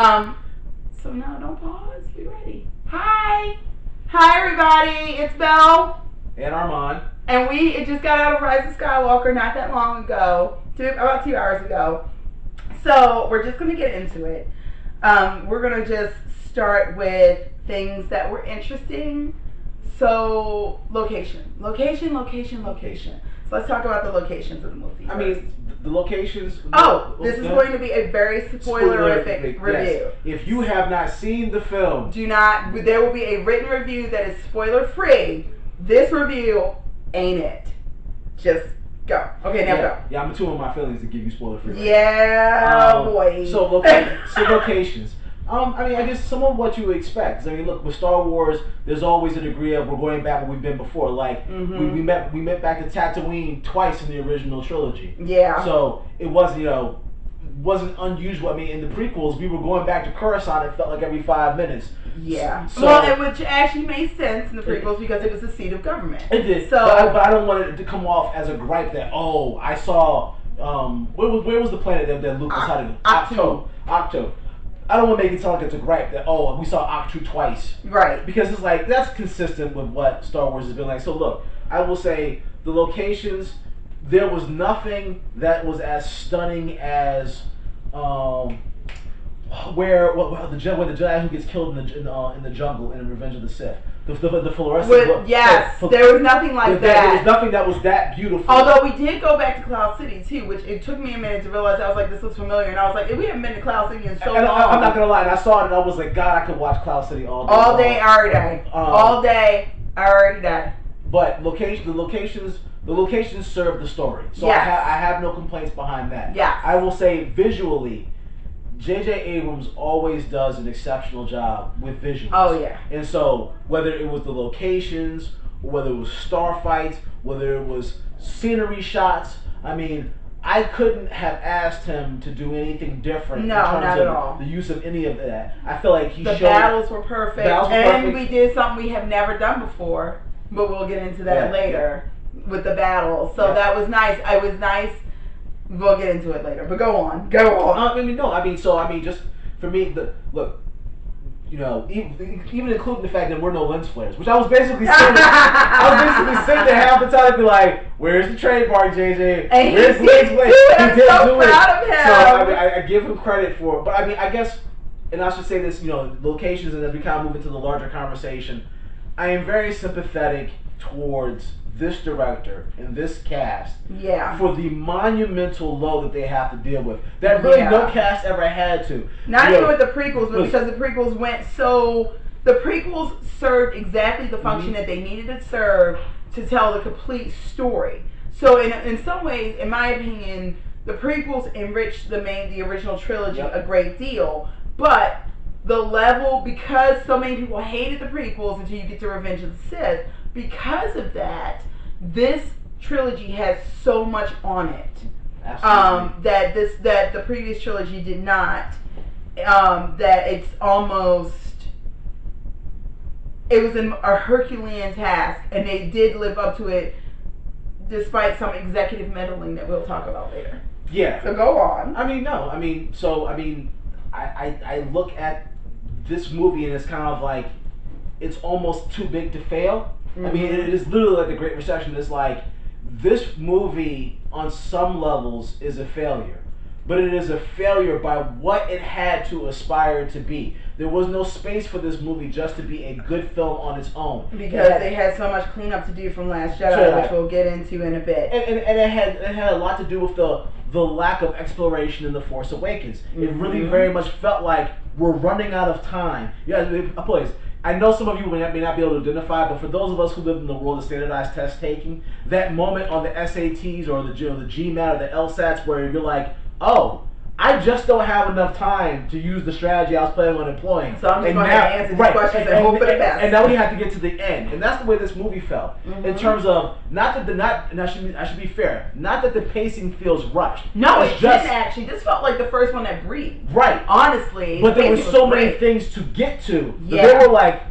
So no, don't pause. Be ready. Hi everybody. It's Belle and Armand, and we just got out of Rise of Skywalker not that long ago, about 2 hours ago. So we're just gonna get into it. We're gonna just start with things that were interesting. So location. So let's talk about the locations of the movie. I mean, the locations. This is going to be a very spoilerific review. Yes. If you have not seen the film, there will be a written review that is spoiler free. This review ain't it. Just go. Okay, now go. Yeah, I'm tuning my feelings to give you spoiler free. Yeah, boy. So locations. I mean, I guess some of what you would expect. I mean, look, with Star Wars, there's always a degree of we're going back where we've been before. Like we met back to Tatooine twice in the original trilogy. Yeah. So it wasn't unusual. I mean, in the prequels, we were going back to Coruscant. It felt like every 5 minutes. Yeah. So, which actually made sense in the prequels because it was the seat of government. It did. So, but I don't want it to come off as a gripe that I saw. Where was the planet that Luke was hiding? Octo. I don't want to make it sound like it's a gripe that we saw Octo twice. Right. Because it's like that's consistent with what Star Wars has been like. So look, I will say the locations. There was nothing that was as stunning as where the Jedi who gets killed in the jungle in Revenge of the Sith. The fluorescent look. Yes, there was nothing like that. There was nothing that was that beautiful. Although we did go back to Cloud City too, which it took me a minute to realize. I was like, this looks familiar, and I was like, we haven't been to Cloud City in so long. I'm not gonna lie, and I saw it, and I was like, God, I could watch Cloud City all day. All day, every day. All day, every day. But the locations serve the story, so yes. I have no complaints behind that. Yeah. I will say visually, J.J. Abrams always does an exceptional job with visuals. Oh, yeah. And so, whether it was the locations, or whether it was star fights, whether it was scenery shots, I mean, I couldn't have asked him to do anything different in terms not of at all. The use of any of that. I feel like the battles were perfect. And we did something we have never done before, but we'll get into that later with the battles. So that was nice. It was nice. We'll get into it later, but go on. Just for me, even including the fact that we're no lens flares, which I was basically saying. Half the time to be like, "Where's the trademark, JJ? Where's lens flares?" I'm so proud of him. So I give him credit for it, but I mean, I guess, and I should say this, locations, and as we kind of move into the larger conversation, I am very sympathetic towards this director and this cast for the monumental load that they have to deal with that really no cast ever had to. Not even with the prequels, but because the prequels the prequels served exactly the function that they needed to serve to tell the complete story. So in some ways, in my opinion, the prequels enriched the original trilogy a great deal, but the level, because so many people hated the prequels until you get to Revenge of the Sith, because of that, this trilogy has so much on it that the previous trilogy did not. That it's almost, it was a Herculean task, and they did live up to it, despite some executive meddling that we'll talk about later. Yeah. So go on. I look at this movie and it's kind of like it's almost too big to fail. I mean, it is literally like the Great Recession. It's like this movie, on some levels, is a failure. But it is a failure by what it had to aspire to be. There was no space for this movie just to be a good film on its own. Because they had so much cleanup to do from Last Jedi, which we'll get into in a bit. And it had a lot to do with the lack of exploration in The Force Awakens. It really very much felt like we're running out of time. Please. I know some of you may not be able to identify, but for those of us who live in the world of standardized test taking, that moment on the SATs or the GMAT or the LSATs where you're like, oh, I just don't have enough time to use the strategy I was planning on employing. So I'm just going to answer these questions and hope for the best. And now we have to get to the end. And that's the way this movie felt. In terms of, and I should be fair, not that the pacing feels rushed. No, it didn't actually. This felt like the first one that breathed. Right. Honestly. But there were so many things to get to. They were like,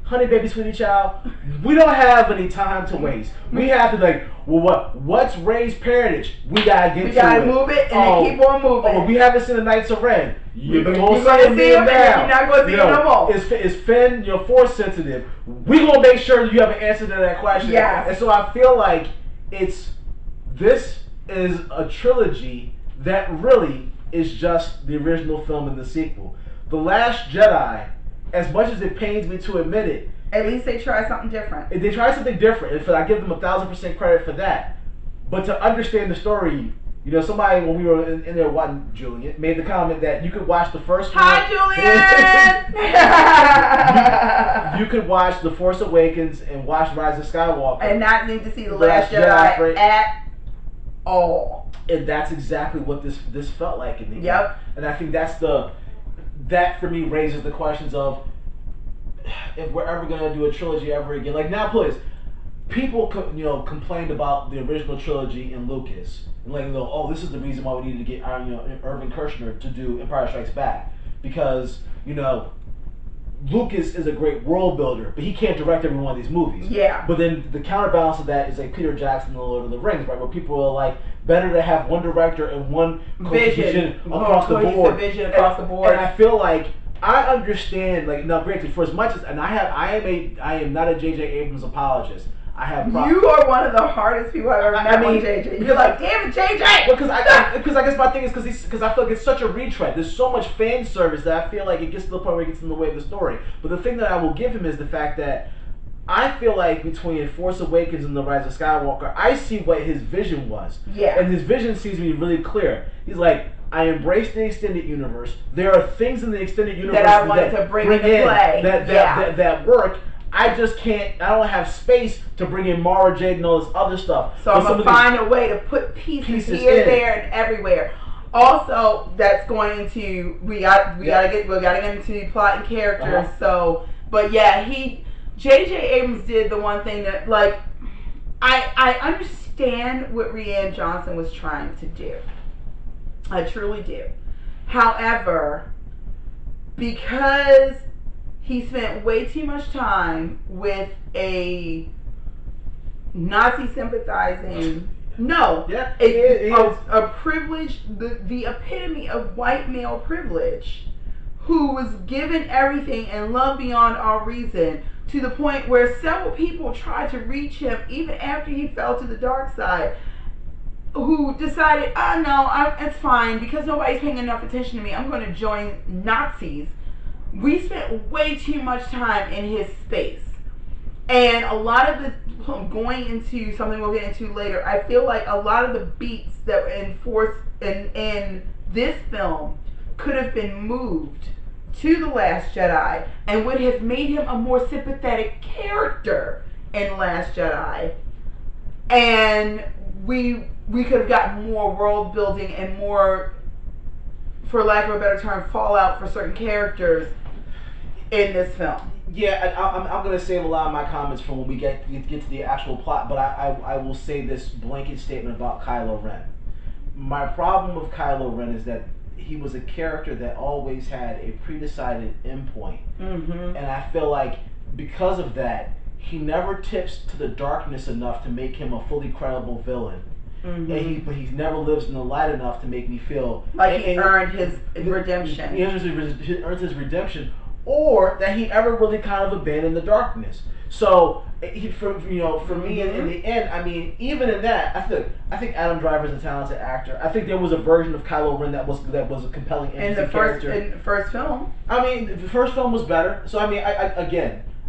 honey, baby, sweetie child, we don't have any time to waste. We have to what's Rey's parentage? We gotta get to it. We gotta move it and then keep on moving. Oh, we haven't seen the Knights of Ren. You're gonna see him now. You're not gonna see him no more. Is Finn force sensitive? We gonna make sure you have an answer to that question. Yeah. And so I feel like this is a trilogy that really is just the original film and the sequel. The Last Jedi, as much as it pains me to admit it, at least they tried something different. They tried something different, and I give them 1,000% credit for that. But to understand the story, somebody when we were in there watching, Julian made the comment that you could watch the first one. Hi, Julian. you could watch The Force Awakens and watch Rise of Skywalker, and not need to see The Last Jedi at all. And that's exactly what this felt like in the end. Yep. And I think that for me raises the questions of if we're ever gonna do a trilogy ever again. Like now, please, people complained about the original trilogy in Lucas, and oh, this is the reason why we needed to get Irvin Kershner to do Empire Strikes Back, because Lucas is a great world builder, but he can't direct every one of these movies. Yeah. But then the counterbalance of that is like Peter Jackson and The Lord of the Rings, right? Where people are like, better to have one director and one vision across the board. And I feel like I understand. Now, granted, for as much as I am not a J.J. Abrams apologist. You are one of the hardest people I've ever met on JJ. You're like, damn it, JJ! Because I guess my thing is because I feel like it's such a retread. There's so much fan service that I feel like it gets to the point where it gets in the way of the story. But the thing that I will give him is the fact that I feel like between Force Awakens and The Rise of Skywalker, I see what his vision was. Yeah. And his vision seems to be really clear. He's like, I embrace the extended universe. There are things in the extended universe that I wanted to bring into play. That work. I just can't. I don't have space to bring in Mara Jade and all this other stuff. So I'm gonna find a way to put pieces here, there, and everywhere. Also, that's going into we gotta get into plot and characters. So, but yeah, J.J. Abrams did the one thing that I understand what Rian Johnson was trying to do. I truly do. However, because he spent way too much time with a Nazi sympathizing, a privilege, the epitome of white male privilege, who was given everything and love beyond all reason, to the point where several people tried to reach him even after he fell to the dark side, who decided, it's fine, because nobody's paying enough attention to me, I'm going to join Nazis. We spent way too much time in his space. And a lot of the, going into something we'll get into later, I feel like a lot of the beats that were enforced in this film could have been moved to The Last Jedi and would have made him a more sympathetic character in Last Jedi. And we could have gotten more world building and more, for lack of a better term, fallout for certain characters in this film. Yeah, I'm going to save a lot of my comments for when we get to the actual plot, but I will say this blanket statement about Kylo Ren. My problem with Kylo Ren is that he was a character that always had a predecided endpoint. Mm-hmm. And I feel like because of that, he never tips to the darkness enough to make him a fully credible villain. Mm-hmm. But he never lives in the light enough to make me feel like he earned his redemption. He earns his redemption, or that he ever really kind of abandoned the darkness. So for me, in the end, I mean, even in that, I think Adam Driver's a talented actor. I think there was a version of Kylo Ren that was a compelling character. In the first film. I mean, the first film was better. So I mean,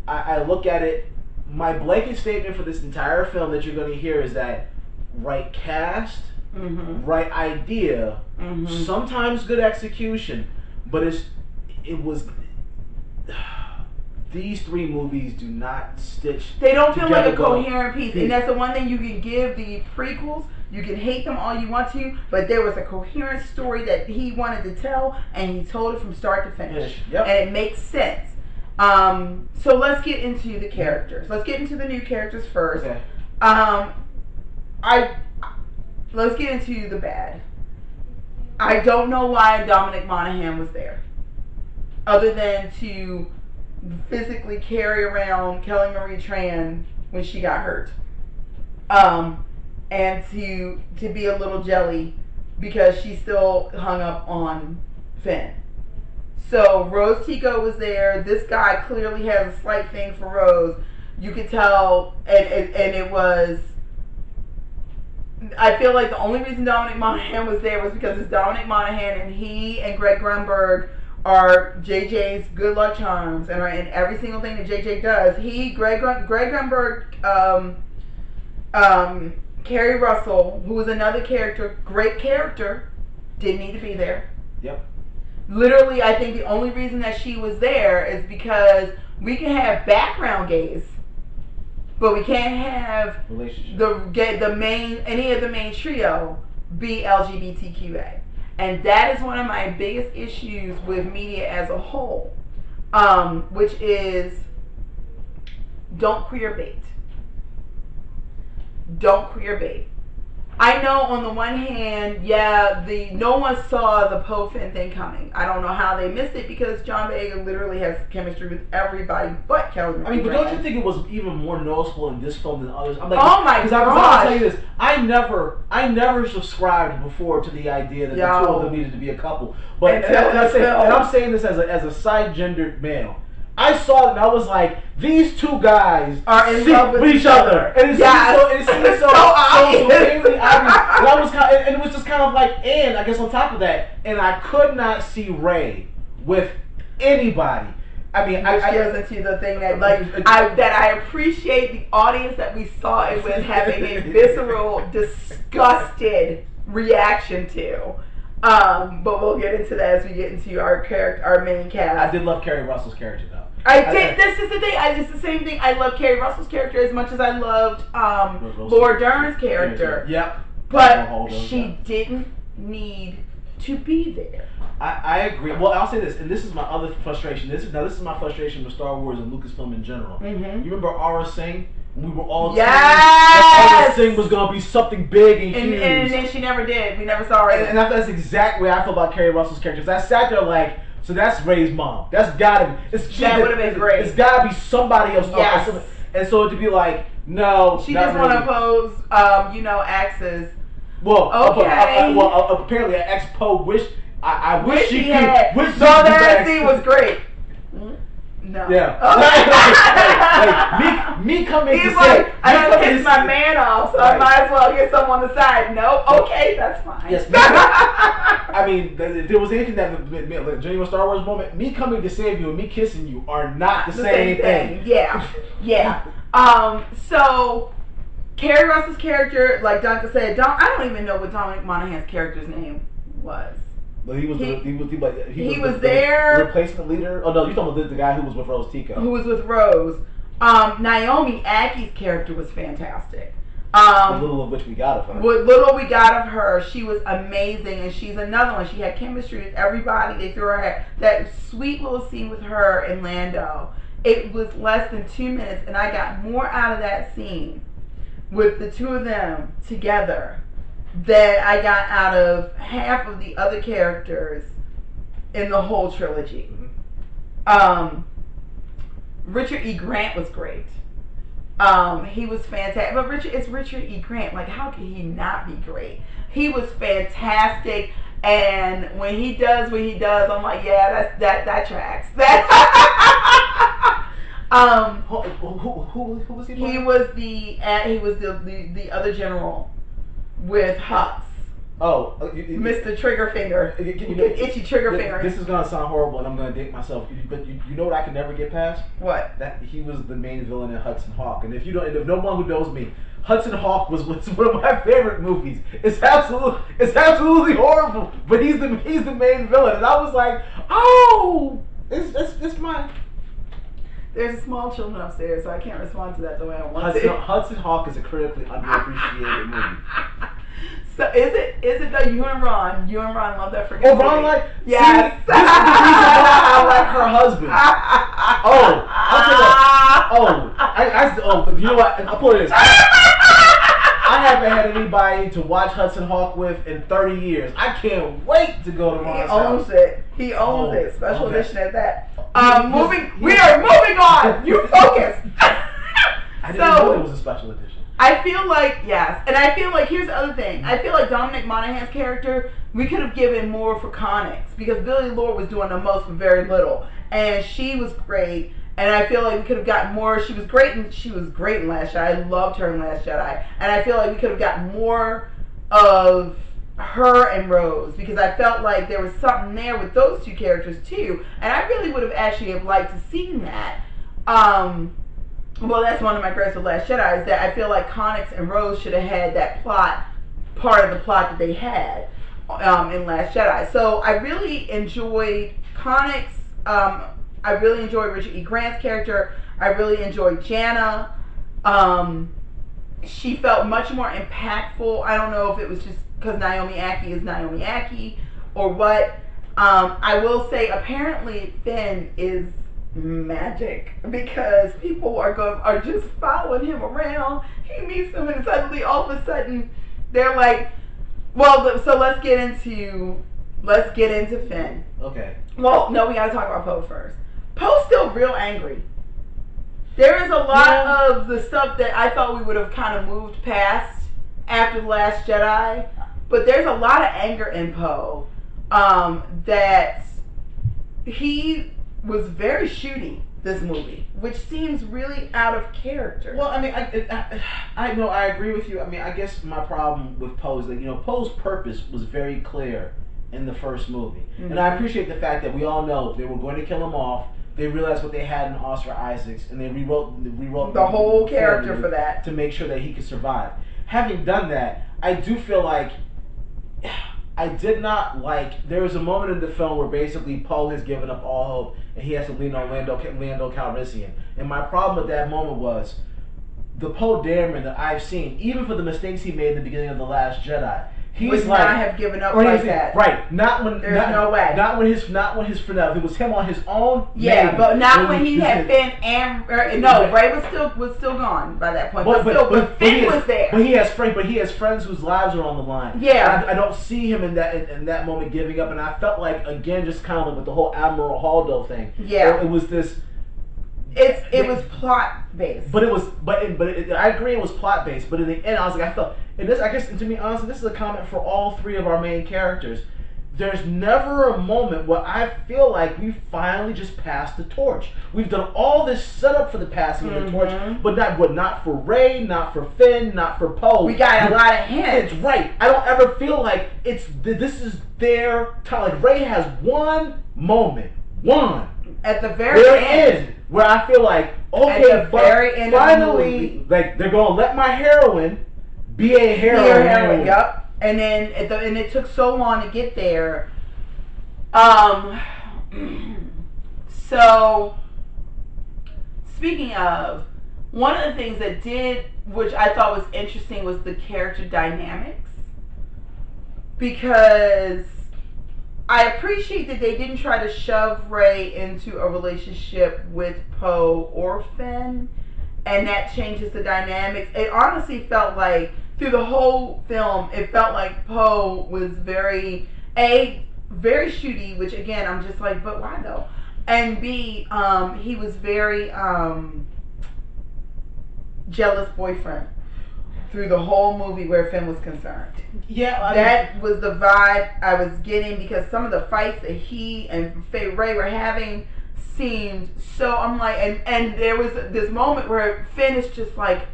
I look at it. My blanket statement for this entire film that you're going to hear is that right cast, right idea, sometimes good execution, but it was. These three movies do not stitch. They don't feel like a coherent piece, and that's the one thing you can give the prequels. You can hate them all you want to, but there was a coherent story that he wanted to tell, and he told it from start to finish, and it makes sense. So let's get into the characters. Let's get into the new characters first. Okay. Let's get into the bad. I don't know why Dominic Monaghan was there, other than to physically carry around Kelly Marie Tran when she got hurt, and to be a little jelly because she still hung up on Finn. So Rose Tico was there. This guy clearly has a slight thing for Rose. You could tell, and it was. I feel like the only reason Dominic Monaghan was there was because it's Dominic Monaghan, and he and Greg Grunberg are JJ's good luck charms, and are in every single thing that JJ does. Greg Grunberg, Kerry Russell, who was another character, great character, didn't need to be there. Yep. Literally, I think the only reason that she was there is because we can have background gays, but we can't have any of the main trio be LGBTQA. And that is one of my biggest issues with media as a whole, which is don't queer bait. Don't queer bait. I know on the one hand, no one saw the Poe Finn thing coming. I don't know how they missed it because John Boyega literally has chemistry with everybody but Kelly. I mean, but don't you think it was even more noticeable in this film than others? I'm like, oh my god! I'll tell you this: I never subscribed before to the idea that the two of them needed to be a couple. But I'm saying this as a side gendered male. I saw it and I was like, these two guys are in love with each other. And it seemed so obvious. And it was just kind of like, and I guess on top of that, and I could not see Rey with anybody. I mean, I goes into the thing that I appreciate the audience that we saw it with having a visceral, disgusted reaction to. But we'll get into that as we get into our main cast. I did love Kerry Russell's character though. This is the thing. It's the same thing. I love Kerry Russell's character as much as I loved Laura Dern's character. Yep. But she didn't need to be there. I agree. Well, I'll say this, and this is my other frustration. This is my frustration with Star Wars and Lucasfilm in general. Mm-hmm. You remember Aura Singh? We were all that Aura Singh was going to be something big and huge. And then she never did. We never saw her. And that's exactly what I feel about Kerry Russell's character. Because I sat there like, so that's Rey's mom. That's gotta be. That would have been great. It's gotta be somebody else. Yes. And so to be like, no. She just want to pose, axes. Well, okay. Apparently an ex-Poe wish. I wish she had. could. So that scene was great. No. Yeah. Okay. Me coming He's to like, say, I don't piss my man off, so I might as well get some on the side. No, okay, that's fine. Yes. I mean, if there was anything that like, genuine Star Wars moment, me coming to save you and me kissing you are not the same thing. Yeah. So Kerry Russell's character, like Duncan said, I don't even know what Dominic Monaghan's character's name was. He was the there. Replacement leader. Oh no, you're talking about the guy who was with Rose Tico. Who was with Rose? Naomi Ackie's character was fantastic. The little of which we got of her. What little we got of her, she was amazing, and she's another one. She had chemistry with everybody. They threw her that sweet little scene with her and Lando. It was less than 2 minutes, and I got more out of that scene with the two of them together that I got out of half of the other characters in the whole trilogy. Mm-hmm. Richard E. Grant was great. He was fantastic. But it's Richard E. Grant. Like, how could he not be great? He was fantastic. And when he does what he does, I'm like, yeah, that tracks. Who was he? He was the other general with Hux. Mr. Triggerfinger. Itchy Triggerfinger. This is gonna sound horrible, and I'm gonna date myself. But you know what I can never get past? What? That he was the main villain in Hudson Hawk. And if no one who knows me, Hudson Hawk was one of my favorite movies. It's absolutely horrible. But he's the main villain, and I was like, oh, it's mine. There's small children upstairs, so I can't respond to that the way I want to. Hudson Hawk is a critically underappreciated movie. So is it though? You and Ron love that freaking movie. Ron like yes. See, this is the reason why I like her husband. I'll tell you what. You know what? I'll put it this. I haven't had anybody to watch Hudson Hawk with in 30 years. I can't wait to go to Ron's house. He owns it. Special edition at that. We He- are moving on. You focus. I didn't know it was a special edition. I feel like, yes. And I feel like, here's the other thing. I feel like Dominic Monaghan's character, we could have given more for Connix. Because Billy Lord was doing the most with very little. And she was great. And I feel like we could have gotten more. She was great in Last Jedi. I loved her in Last Jedi. And I feel like we could have gotten more of her and Rose. Because I felt like there was something there with those two characters too. And I really would have actually liked to see that. Well, that's one of my gripes with Last Jedi, is that I feel like Connix and Rose should have had that part of the plot that they had in Last Jedi. So I really enjoyed Connix. I really enjoyed Richard E. Grant's character. I really enjoyed Jannah. She felt much more impactful. I don't know if it was just because Naomi Ackie is Naomi Ackie or what. I will say apparently Finn is magic because people are just following him around. He meets them and suddenly all of a sudden they're like, well, so let's get into Finn. Okay. Well, no, we gotta talk about Poe first. Poe's still real angry. There is a lot of the stuff that I thought we would have kind of moved past after The Last Jedi, but there's a lot of anger in Poe that he was very shooty this movie, which seems really out of character. Well, I mean, I know I agree with you. I mean, I guess my problem with Poe is that Poe's purpose was very clear in the first movie, and I appreciate the fact that we all know they were going to kill him off. They realized what they had in Oscar Isaacs, and they rewrote the whole character for that to make sure that he could survive. Having done that, I do feel like I did not like. There was a moment in the film where basically Poe has given up all hope, and he has to lean on Lando Calrissian. And my problem with that moment was the Poe Dameron that I've seen, even for the mistakes he made in the beginning of The Last Jedi. He would not have given up like that. Right. Not when no way. Not when his friend. It was him on his own. Yeah, maybe. but not when he had Finn and Ray was still gone by that point. But Finn was there. But he has friends whose lives are on the line. Yeah. I don't see him in that moment giving up, and I felt like again just kind of like with the whole Admiral Haldo thing. Yeah. It was this. It was plot based. But I agree it was plot based. But in the end, I was like, I felt, and this, I guess, to me honestly, this is a comment for all three of our main characters. There's never a moment where I feel like we finally just passed the torch. We've done all this setup for the passing of the torch, but not for Rey, not for Finn, not for Poe. We got a lot of hints. It's right. I don't ever feel like this is their time. Like Rey has one moment, at the very end. Where I feel like, okay, but finally, like they're gonna let my heroine be a heroine. Yep. And then it took so long to get there. So speaking of, one of the things which I thought was interesting, was the character dynamics, because I appreciate that they didn't try to shove Rey into a relationship with Poe or Finn, and that changes the dynamics. It honestly felt like, through the whole film, it felt like Poe was very shooty, which again, I'm just like, but why though? And B, he was very jealous boyfriend through the whole movie where Finn was concerned. Yeah, that was the vibe I was getting, because some of the fights that he and Rey were having seemed so. I'm like, and there was this moment where Finn is just like,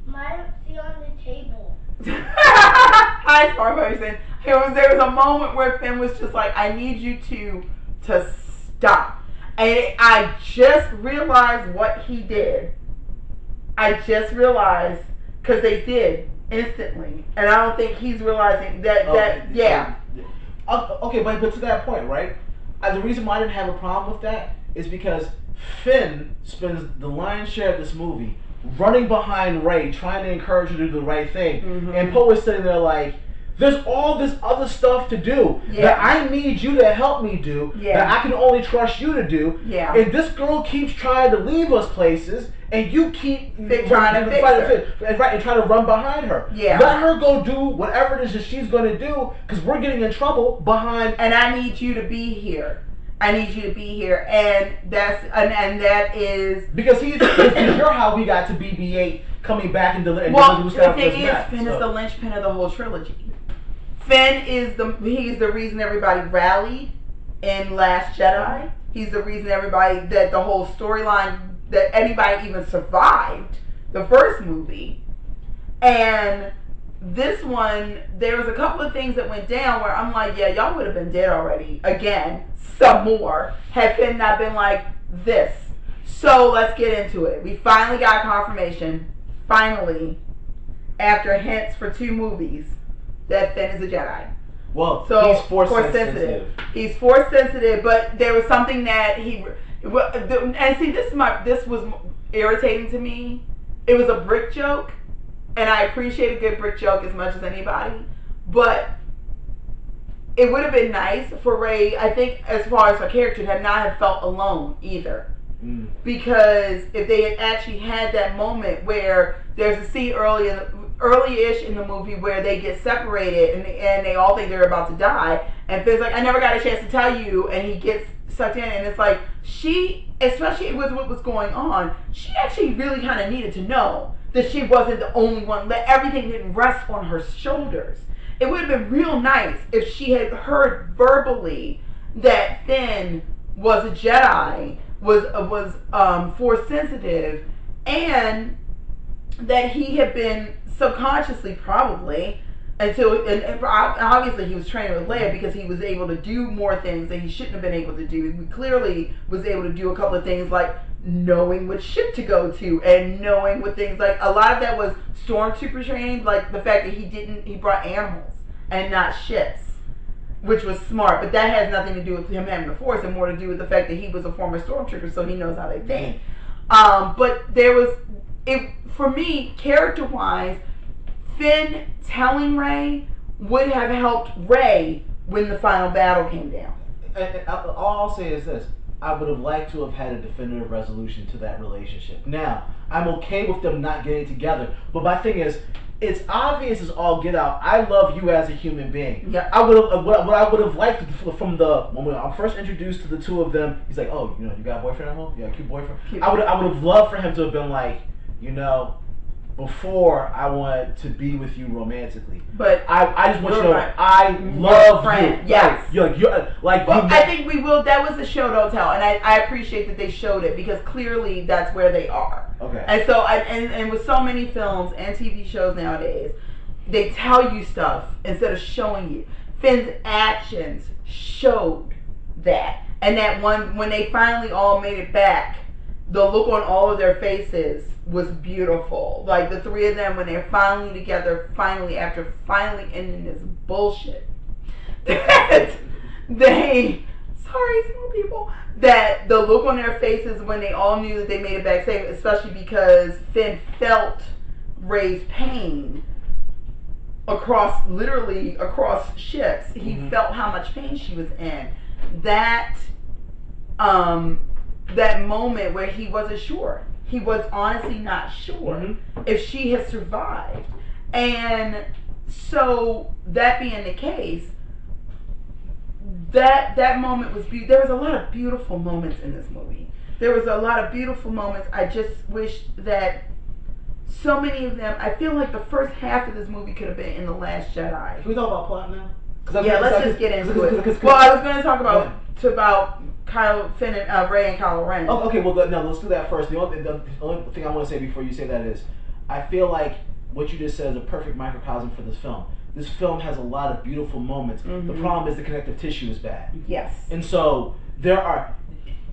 "My seat on the table." Hi, Star Person. There was a moment where Finn was just like, "I need you to stop," and I just realized what he did. I just realized, because they did instantly, and I don't think he's realizing that. Yeah. Okay, but to that point, right? The reason why I didn't have a problem with that is because Finn spends the lion's share of this movie running behind Rey, trying to encourage her to do the right thing, and Poe is sitting there like, There's all this other stuff to do that I need you to help me do, that I can only trust you to do. Yeah. And this girl keeps trying to leave us places, and you keep trying to fix her. and trying to run behind her. Yeah. Let her go do whatever it is that she's going to do, because we're getting in trouble behind. And I need you to be here. I need you to be here, and that is because you're how we got to BB-8 coming back and delivering. Well, the thing is, Finn is the linchpin of the whole trilogy. Finn is he's the reason everybody rallied in Last Jedi. He's the reason that the whole storyline, that anybody even survived the first movie. And this one, there was a couple of things that went down where I'm like, yeah, y'all would have been dead already. Again, some more, had Finn not been like this. So let's get into it. We finally got confirmation, finally, after hints for 2 movies, that Finn is a Jedi. Well, so he's force sensitive. He's force sensitive, but there was something that and see, this was irritating to me. It was a brick joke, and I appreciate a good brick joke as much as anybody, but it would have been nice for Rey, I think, as far as her character, to not have felt alone either. Because if they had actually had that moment where there's a scene early-ish in the movie where they get separated and they all think they're about to die, and Finn's like, I never got a chance to tell you, and he gets sucked in, and it's like, she, especially with what was going on, she actually really kind of needed to know that she wasn't the only one, that everything didn't rest on her shoulders. It would have been real nice if she had heard verbally that Finn was a Jedi, was force sensitive, and that he had been subconsciously, probably, and obviously he was training with Leia because he was able to do more things that he shouldn't have been able to do. He clearly was able to do a couple of things like knowing what ship to go to and knowing what things, like a lot of that was stormtrooper training, like the fact that he brought animals and not ships, which was smart, but that has nothing to do with him having the force and more to do with the fact that he was a former stormtrooper, so he knows how they think. But there was, for me, character-wise, Finn telling Rey would have helped Rey when the final battle came down. And all I'll say is this. I would have liked to have had a definitive resolution to that relationship. Now, I'm okay with them not getting together, but my thing is, it's obvious as all get out. I love you as a human being. Yeah. I would have what I would have liked from when I'm first introduced to the two of them. He's like, oh, you got a boyfriend at home? You got a cute boyfriend? I would have loved for him to have been like, before I want to be with you romantically. But I just want you to know I love you. Yes. I think we will. That was the show don't tell, and I appreciate that they showed it because clearly that's where they are. Okay. And so and with so many films and TV shows nowadays, they tell you stuff instead of showing you. Finn's actions showed that, and that when they finally all made it back, the look on all of their faces was beautiful. Like the 3 of them when they're finally together, after ending this bullshit, that that the look on their faces when they all knew that they made it back safe, especially because Finn felt Rey's pain literally across ships. He felt how much pain she was in. That moment where he wasn't sure. He was honestly not sure if she had survived. And so, that being the case, that moment was beautiful. There was a lot of beautiful moments in this movie. There was a lot of beautiful moments. I just wish that so many of them, I feel like the first half of this movie could have been in The Last Jedi. Can we talk about plot now? Let's just get into it. Well, I was going to talk about Finn and Rey and Kylo Ren. Oh, okay, well, no, let's do that first. The only thing I want to say before you say that is, I feel like what you just said is a perfect microcosm for this film. This film has a lot of beautiful moments. The problem is the connective tissue is bad. Yes. And so there are,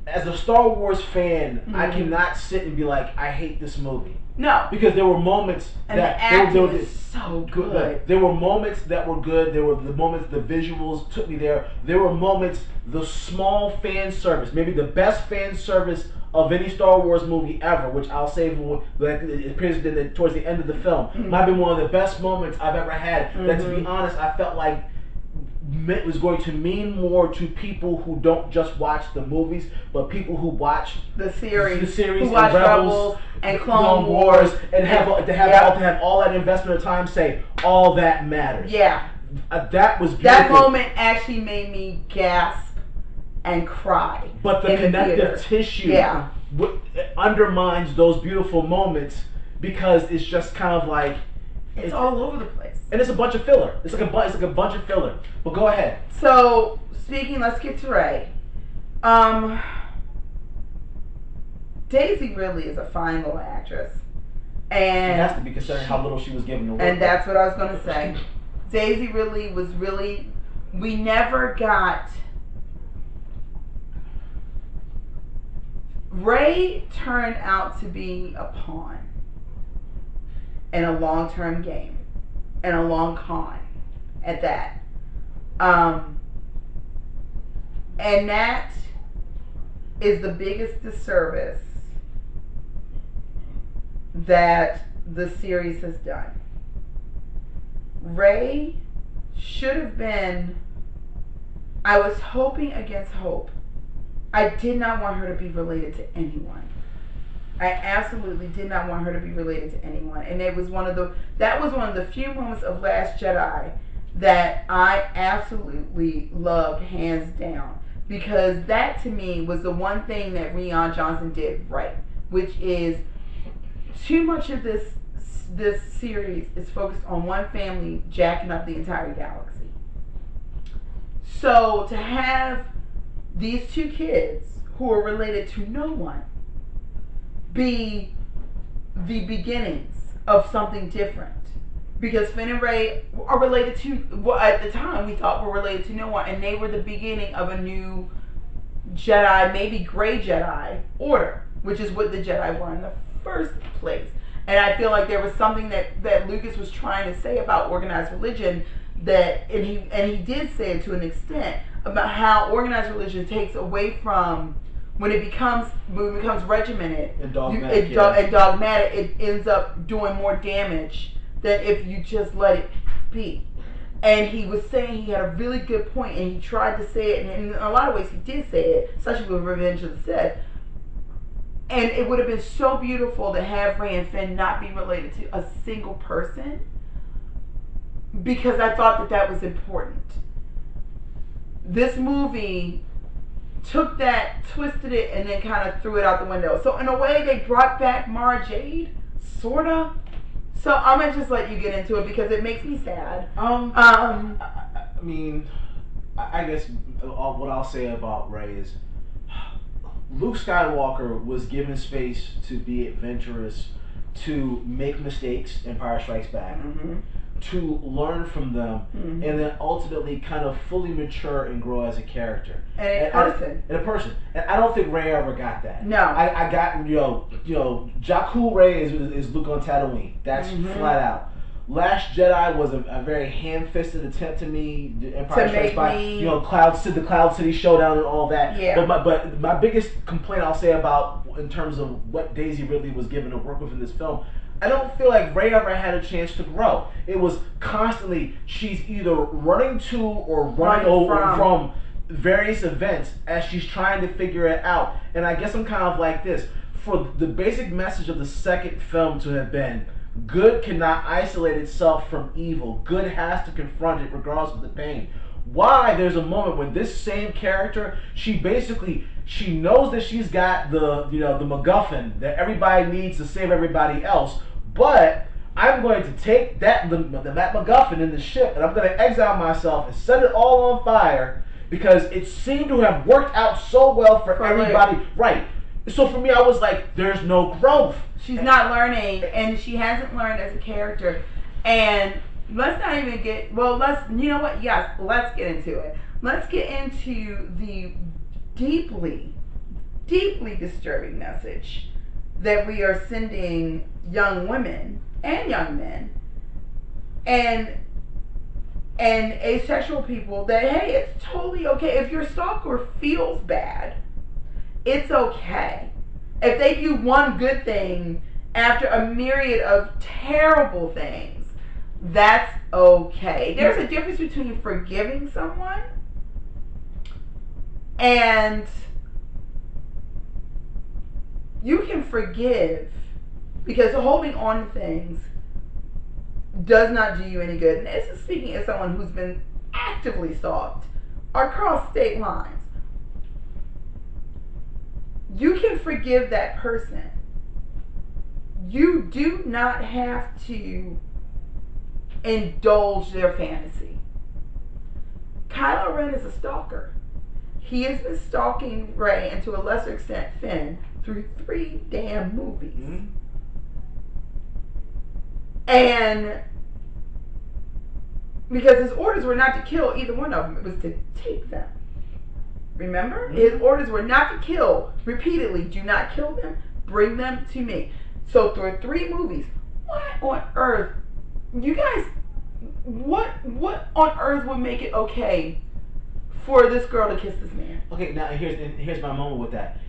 as a Star Wars fan, I Mm-hmm. cannot sit and be like, I hate this movie. No. Because there were moments And the that acting is so good. There were moments that were good. There were the moments, the visuals took me there. There were moments, the small fan service, maybe the best fan service of any Star Wars movie ever, which I'll save like it appears towards the end of the film. Mm-hmm. Might be one of the best moments I've ever had. Mm-hmm. That, to be honest, I felt like it was going to mean more to people who don't just watch the movies, but people who watch the series, who watch Rebels and Clone Wars, and have all that investment of time. Say all that matters. Yeah, that was beautiful. that moment actually made me gasp and cry. But the connective tissue undermines those beautiful moments because it's just kind of like it's all over the place. And it's a bunch of filler. It's like a bunch of filler. But go ahead. So, let's get to Rey. Daisy really is a fine little actress. And it has to be considering how little she was given to work. And that's what I was going to say. Daisy Ridley was really, we never got, Rey turned out to be a pawn in a long-term game, and a long con at that. And that is the biggest disservice that the series has done. Rey should have been, I was hoping against hope. I did not want her to be related to anyone. I absolutely did not want her to be related to anyone. And that was one of the few moments of Last Jedi that I absolutely loved, hands down. Because that to me was the one thing that Rian Johnson did right. Which is, too much of this series is focused on one family jacking up the entire galaxy. So to have these two kids who are related to no one be the beginnings of something different. Because Finn and Rey are related to, well, at the time we thought were related to no one, and they were the beginning of a new Jedi, maybe gray Jedi order, which is what the Jedi were in the first place. And I feel like there was something that Lucas was trying to say about organized religion, that and he did say it to an extent, about how organized religion takes away from, when it becomes regimented and dogmatic, it ends up doing more damage than if you just let it be. And he was saying, he had a really good point, and he tried to say it, and in a lot of ways he did say it, especially with Revenge of the Sith. And it would have been so beautiful to have Rey and Finn not be related to a single person, because I thought that was important. This movie took that, twisted it, and then kind of threw it out the window. So in a way, they brought back Mara Jade, sorta. So I'm gonna just let you get into it because it makes me sad. I mean, I guess what I'll say about Rey is, Luke Skywalker was given space to be adventurous, to make mistakes, Empire Strikes Back, to learn from them, and then ultimately kind of fully mature and grow as a character. And a person. And I don't think Rey ever got that. No. I got, Jakku Rey is Luke on Tatooine. That's flat out. Last Jedi was a very ham-fisted attempt to me. Empire Strikes Back, the Cloud City showdown and all that. Yeah. But my biggest complaint I'll say about, in terms of what Daisy Ridley was given to work with in this film, I don't feel like Rey ever had a chance to grow. It was constantly, she's either running to or running over from various events as she's trying to figure it out. And I guess I'm kind of like this. For the basic message of the second film to have been, good cannot isolate itself from evil. Good has to confront it regardless of the pain. Why there's a moment when this same character, she knows that she's got the MacGuffin that everybody needs to save everybody else, but I'm going to take that MacGuffin in the ship, and I'm going to exile myself and set it all on fire, because it seemed to have worked out so well for everybody. Right. So for me, I was like, there's no growth. She's not learning, and she hasn't learned as a character. And let's not even get, you know what? Yes, let's get into it. Let's get into the deeply deeply disturbing message that we are sending young women and young men and asexual people that, hey, it's totally okay. If your stalker feels bad, it's okay. If they do one good thing after a myriad of terrible things, that's okay. There's a difference between forgiving someone and you can forgive because holding on to things does not do you any good. And this is speaking as someone who's been actively stalked across state lines. You can forgive that person. You do not have to indulge their fantasy. Kylo Ren is a stalker. He has been stalking Rey and to a lesser extent Finn through 3 damn movies. Mm-hmm. And because his orders were not to kill either one of them, it was to take them. Remember? Mm-hmm. His orders were not to kill repeatedly. Do not kill them. Bring them to me. So through 3 movies, what on earth, you guys, what on earth would make it okay for this girl to kiss this man? Okay, now here's my moment with that.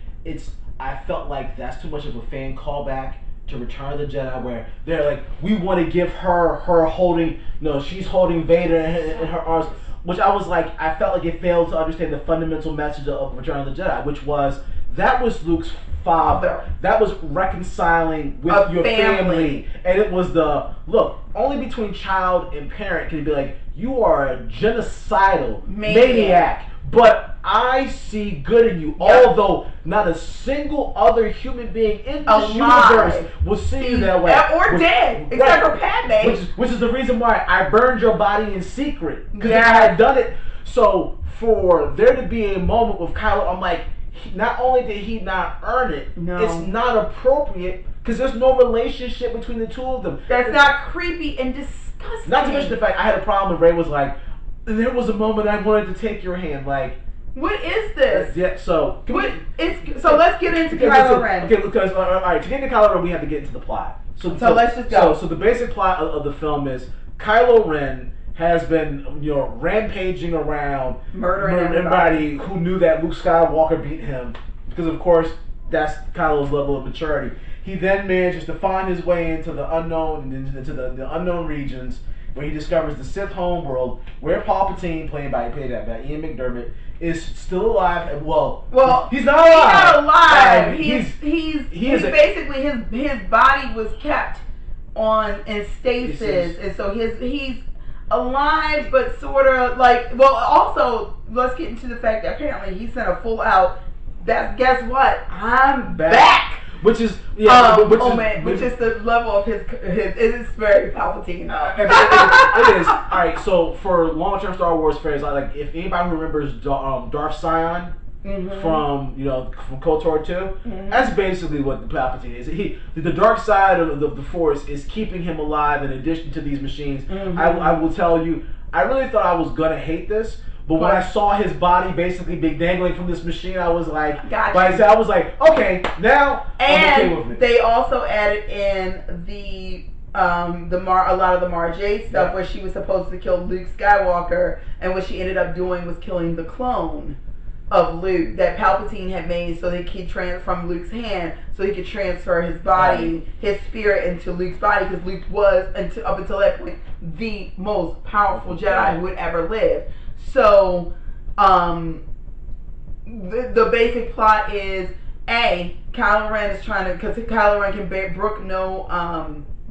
I felt like that's too much of a fan callback to Return of the Jedi, where they're like, we want to give her holding, she's holding Vader in her arms, which I was like, I felt like it failed to understand the fundamental message of Return of the Jedi, which was, that was Luke's father. That was reconciling with your family. And it was look, only between child and parent can it be like, you are a genocidal maniac. But I see good in you, although not a single other human being in this universe will see you that way. Or dead, except for Padme. Which is the reason why I burned your body in secret. Because if I had done it. So for there to be a moment with Kylo, I'm like, not only did he not earn it, it's not appropriate because there's no relationship between the two of them. That's not creepy and disgusting. Not to mention the fact I had a problem when Rey was like, there was a moment I wanted to take your hand. Like, what is this? So let's get into Kylo Ren. Okay, because all right, to get into Kylo Ren, we have to get into the plot. So let's just go. So the basic plot of the film is Kylo Ren has been rampaging around, murdering everybody who knew that Luke Skywalker beat him, because of course that's Kylo's level of maturity. He then manages to find his way into the unknown and into the unknown regions, where he discovers the Sith homeworld, where Palpatine, played by Ian McDermott, is still alive. Well, he's not alive. He's not alive. He's basically his body was kept in stasis, and so he's alive, but sort of like. Well, also let's get into the fact that apparently he sent a full out. Guess what? I'm back. Which is which is the level of his it is very Palpatine. It is. Alright, so for long term Star Wars fans, like if anybody remembers Darth Sion from KOTOR 2, that's basically what the Palpatine is. The dark side of the Force is keeping him alive in addition to these machines. I will tell you, I really thought I was gonna hate this. But when I saw his body basically be dangling from this machine, I was like, I was like, okay, now I'm okay with it. They also added in a lot of the Mara Jade stuff where she was supposed to kill Luke Skywalker, and what she ended up doing was killing the clone of Luke that Palpatine had made so that he could from Luke's hand, so he could transfer his body, his spirit into Luke's body, because Luke was up until that point the most powerful Jedi who had ever lived. So, the basic plot is Kylo Ren is trying to, because Kylo Ren can brook no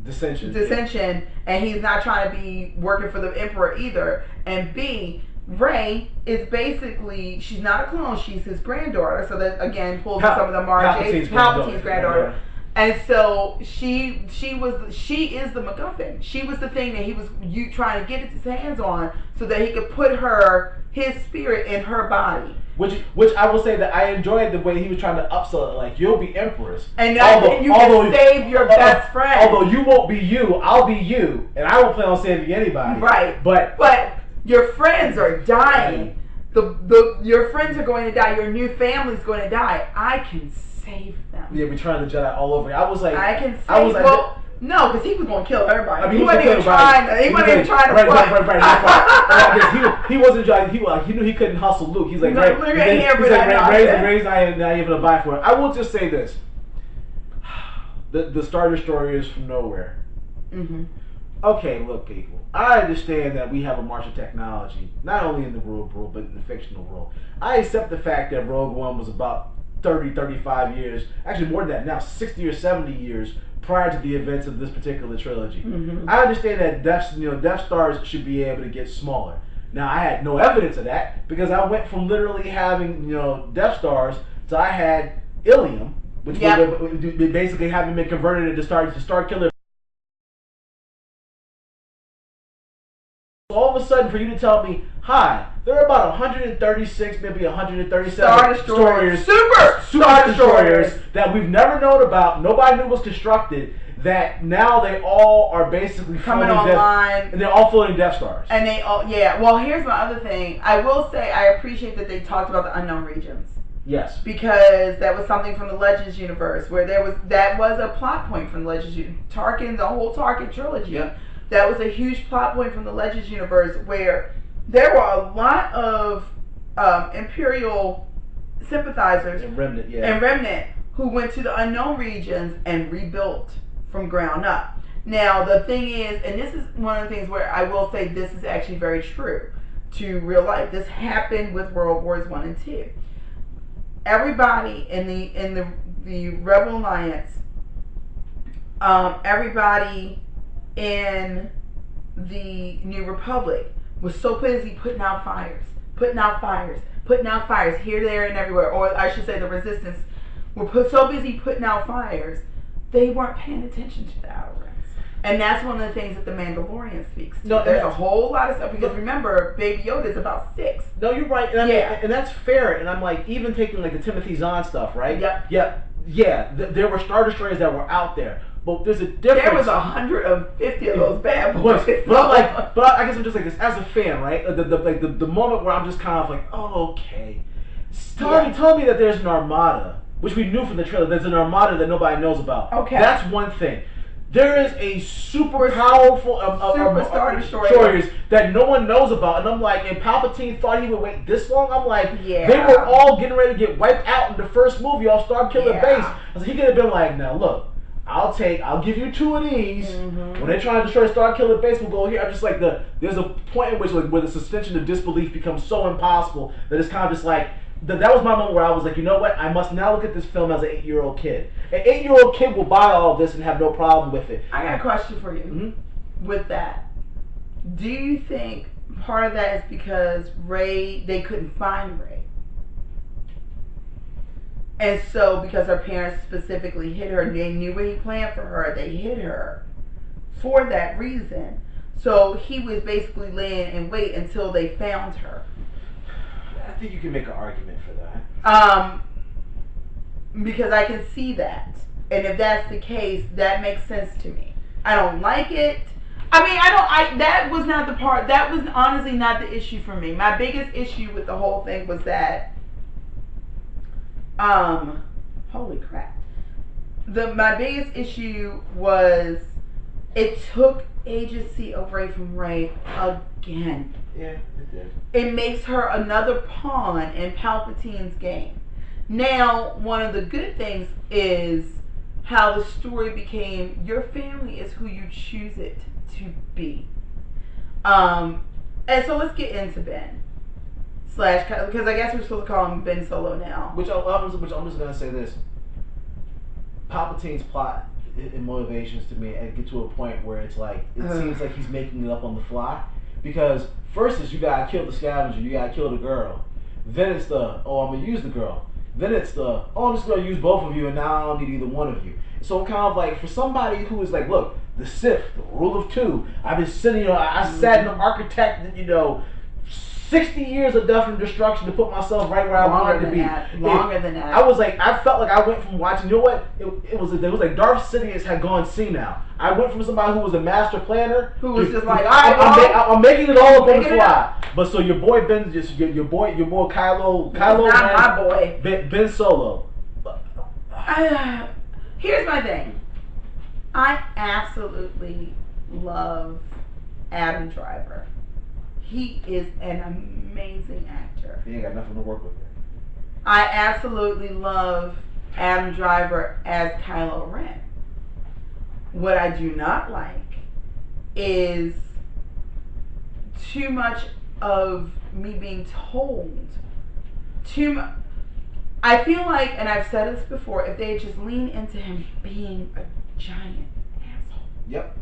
dissension, and he's not trying to be working for the Emperor either. And B, Rey is basically, she's not a clone, she's his granddaughter. So that again pulls in some of the Mara Jade, Palpatine's granddaughter. And so she is the MacGuffin. She was the thing that he was trying to get his hands on so that he could put his spirit in her body. Which I will say that I enjoyed the way he was trying to upsell it. Like, you'll be Empress. And you can save your best friend. Although you won't be you, I'll be you. And I won't plan on saving anybody. Right. But your friends are dying. your friends are going to die, your new family's going to die. I can save them. Yeah, Return of the Jedi all over. I was like, I can save them. No, because he was going to kill everybody. I mean, he wasn't even trying. He wasn't even trying to He wasn't trying. He knew he couldn't hustle Luke. He's like, no, Ray, look at him for that Ray's not even a buy for it. I will just say this: the Star Destroyers from nowhere. Mm-hmm. Okay, look, people. I understand that we have a march of technology, not only in the real world, but in the fictional world. I accept the fact that Rogue One was about 30, 35 years, actually more than that now, 60 or 70 years prior to the events of this particular trilogy. Mm-hmm. I understand that Death Stars should be able to get smaller. Now, I had no evidence of that because I went from literally having Death Stars to I had Ilium, which was basically having been converted into Star Killer. All of a sudden, for you to tell me, hi, there are about 136, maybe 137 Star Destroyers, Super Star Destroyers that we've never known about, nobody knew was constructed, that now they all are basically coming online, and they're all floating Death Stars. And they all, yeah. Well, here's my other thing. I will say I appreciate that they talked about the unknown regions. Yes. Because that was something from the Legends universe where that was a plot point from the Legends universe. Tarkin, the whole Tarkin trilogy. Yep. That was a huge plot point from the Legends universe where there were a lot of Imperial sympathizers and Remnant, who went to the unknown regions and rebuilt from ground up. Now the thing is, and this is one of the things where I will say this is actually very true to real life. This happened with World Wars 1 and 2. Everybody in the Rebel Alliance, everybody in the New Republic was so busy putting out fires here, there, and everywhere. Or I should say the Resistance were so busy putting out fires, they weren't paying attention to the Outer Rims. And that's one of the things that the Mandalorian speaks to. There's a whole lot of stuff, because remember, Baby Yoda is about 6. No, you're right. And and that's fair. And I'm like, even taking like the Timothy Zahn stuff, right? Yep. Yeah. There were Star Destroyers that were out there. But there's a difference. There was 150 of those bad boys. But I guess I'm just like this as a fan, right? The moment where I'm just kind of like, oh, okay. Tell me that there's an armada, which we knew from the trailer. There's an armada that nobody knows about. Okay, that's one thing. There is a super powerful Star Destroyers that no one knows about, and I'm like, and Palpatine thought he would wait this long. I'm like, yeah. They were all getting ready to get wiped out in the first movie off Star Killer Base. I was like, he could have been like, now look. I'll give you 2 of these. Mm-hmm. When they try to destroy Star Killer Base, we'll go here. I'm just like there's a point in which where the suspension of disbelief becomes so impossible that it's kind of just like that was my moment where I was like, you know what? I must now look at this film as an 8-year-old kid. An 8-year-old kid will buy all of this and have no problem with it. I got a question for you. Mm-hmm. With that, do you think part of that is because they couldn't find Rey? And so, because her parents specifically hid her, and they knew what he planned for her, they hid her for that reason. So he was basically laying in wait until they found her. I think you can make an argument for that. Because I can see that, and if that's the case, that makes sense to me. I don't like it. That was not the part. That was honestly not the issue for me. My biggest issue with the whole thing was that. Holy crap. My biggest issue was it took agency away from Rey again. Yeah, it did. It makes her another pawn in Palpatine's game. Now, one of the good things is how the story became your family is who you choose it to be. And so let's get into Ben. Because I guess we're supposed to call him Ben Solo now. Which I'm just going to say this. Palpatine's plot and motivations to me get to a point where it's like, it seems like he's making it up on the fly. Because first is you got to kill the scavenger, you got to kill the girl. Then it's I'm going to use the girl. Then it's I'm just going to use both of you and now I don't need either one of you. So kind of like, for somebody who is like, look, the Sith, the rule of 2. I've been sitting, I sat in the architect, 60 years of death and destruction to put myself right where I wanted to be. Longer than that. I was like, I felt like I went from watching, you know what? It was like Darth Sidious had gone senile. I went from somebody who was a master planner, who was just like, all right, I'm making it all up on the fly. But so your boy Ben, just your boy Kylo not Ren, my boy. Ben Solo. Here's my thing. I absolutely love Adam Driver. He is an amazing actor. He ain't got nothing to work with. I absolutely love Adam Driver as Kylo Ren. What I do not like is too much of me being told too much. I feel like, and I've said this before, if they had just leaned into him being a giant asshole. Yep.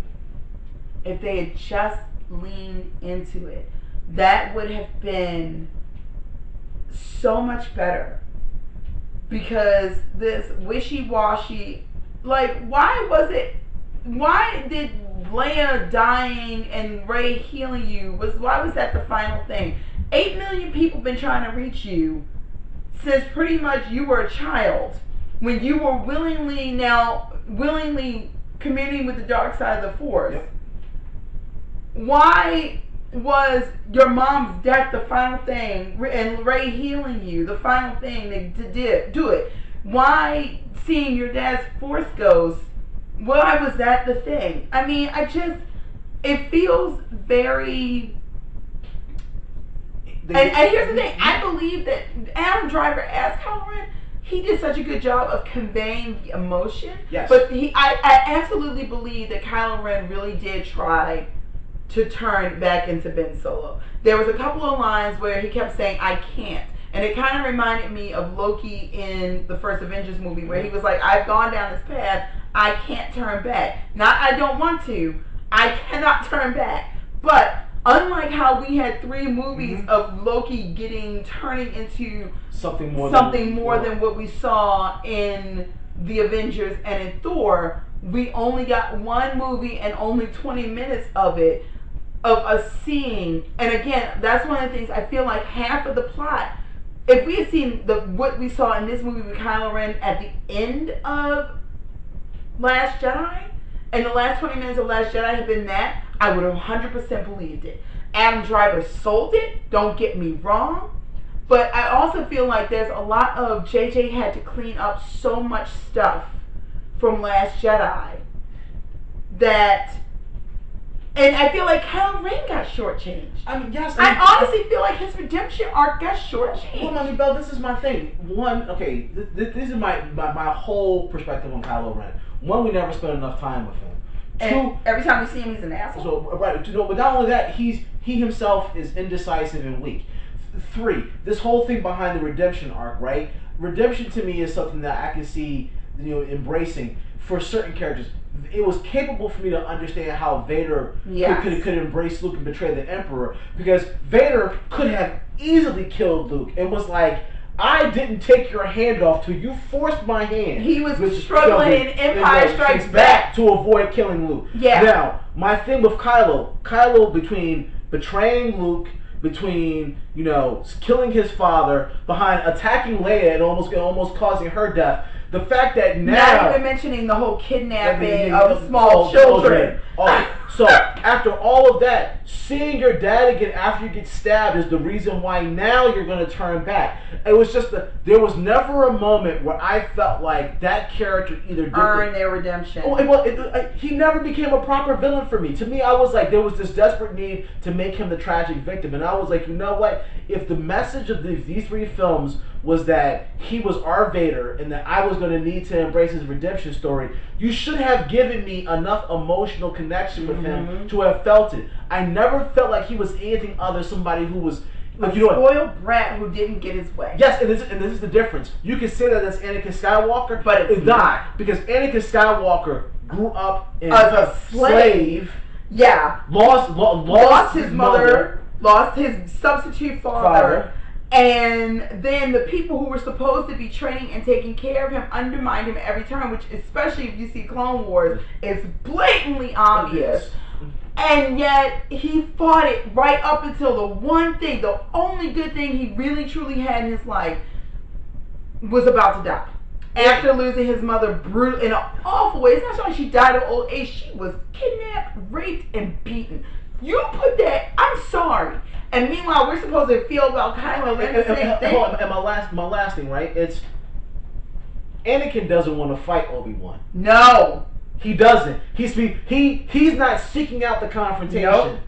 If they had just leaned into it, that would have been so much better. Because this wishy-washy, like, why did Leia dying and Rey healing you, why was that the final thing? 8 million people been trying to reach you since pretty much you were a child, when you were willingly communing with the dark side of the Force. Yep. Why was your mom's death the final thing, and Rey healing you the final thing to do it? Why seeing your dad's Force ghost, why was that the thing? I mean, it feels very... And here's the thing, I believe that Adam Driver as Kylo Ren, he did such a good job of conveying the emotion. Yes. But I absolutely believe that Kylo Ren really did try to turn back into Ben Solo. There was a couple of lines where he kept saying, I can't. And it kind of reminded me of Loki in the first Avengers movie, where he was like, I've gone down this path, I can't turn back. Not I don't want to, I cannot turn back. But unlike how we had 3 movies of Loki turning into something more than what we saw in the Avengers and in Thor, we only got 1 movie and only 20 minutes of it, of us seeing. And again, that's one of the things, I feel like half of the plot, if we had seen what we saw in this movie with Kylo Ren at the end of Last Jedi, and the last 20 minutes of Last Jedi had been that, I would have 100% believed it. Adam Driver sold it, don't get me wrong, but I also feel like there's a lot of JJ had to clean up so much stuff from Last Jedi that, and I feel like Kylo Ren got shortchanged. I mean, yes. I honestly feel like his redemption arc got shortchanged. Well, I mean, Belle, this is my thing. One, okay, this is my whole perspective on Kylo Ren. One, we never spent enough time with him. And 2, every time we see him, he's an asshole. So, right, but not only that, he himself is indecisive and weak. 3, this whole thing behind the redemption arc, right? Redemption to me is something that I can see, embracing for certain characters. It was capable for me to understand how Vader could embrace Luke and betray the Emperor, because Vader could have easily killed Luke. It was like, I didn't take your hand off till you forced my hand. He was struggling in Empire Strikes Back to avoid killing Luke. Yeah. Now, my thing with Kylo between betraying Luke, between killing his father, behind attacking Leia and almost causing her death. The fact that now, not even mentioning the whole kidnapping of small children. So after all of that, seeing your dad again after you get stabbed is the reason why now you're going to turn back. It was just there was never a moment where I felt like that character either earned their redemption. He never became a proper villain for me. To me, I was like, there was this desperate need to make him the tragic victim, and I was like, you know what? If the message of these 3 films was that he was our Vader and that I was going to need to embrace his redemption story, you should have given me enough emotional connection with him to have felt it. I never felt like he was anything other than somebody who was a spoiled brat who didn't get his way. Yes, and this is the difference. You can say that that's Anakin Skywalker, but it's not, because Anakin Skywalker grew up as a slave. Yeah, lost his mother, lost his substitute father. And then the people who were supposed to be training and taking care of him undermined him every turn, which, especially if you see Clone Wars, is blatantly obvious. And yet he fought it right up until the only good thing he really truly had in his life was about to die. After losing his mother in an awful way. It's not showing she died of old age. She was kidnapped, raped, and beaten. You put that, I'm sorry. And meanwhile, we're supposed to feel about Kylo Ren the same thing. And my last thing, right? It's Anakin doesn't want to fight Obi-Wan. No. He doesn't. He's not seeking out the confrontation. Nope.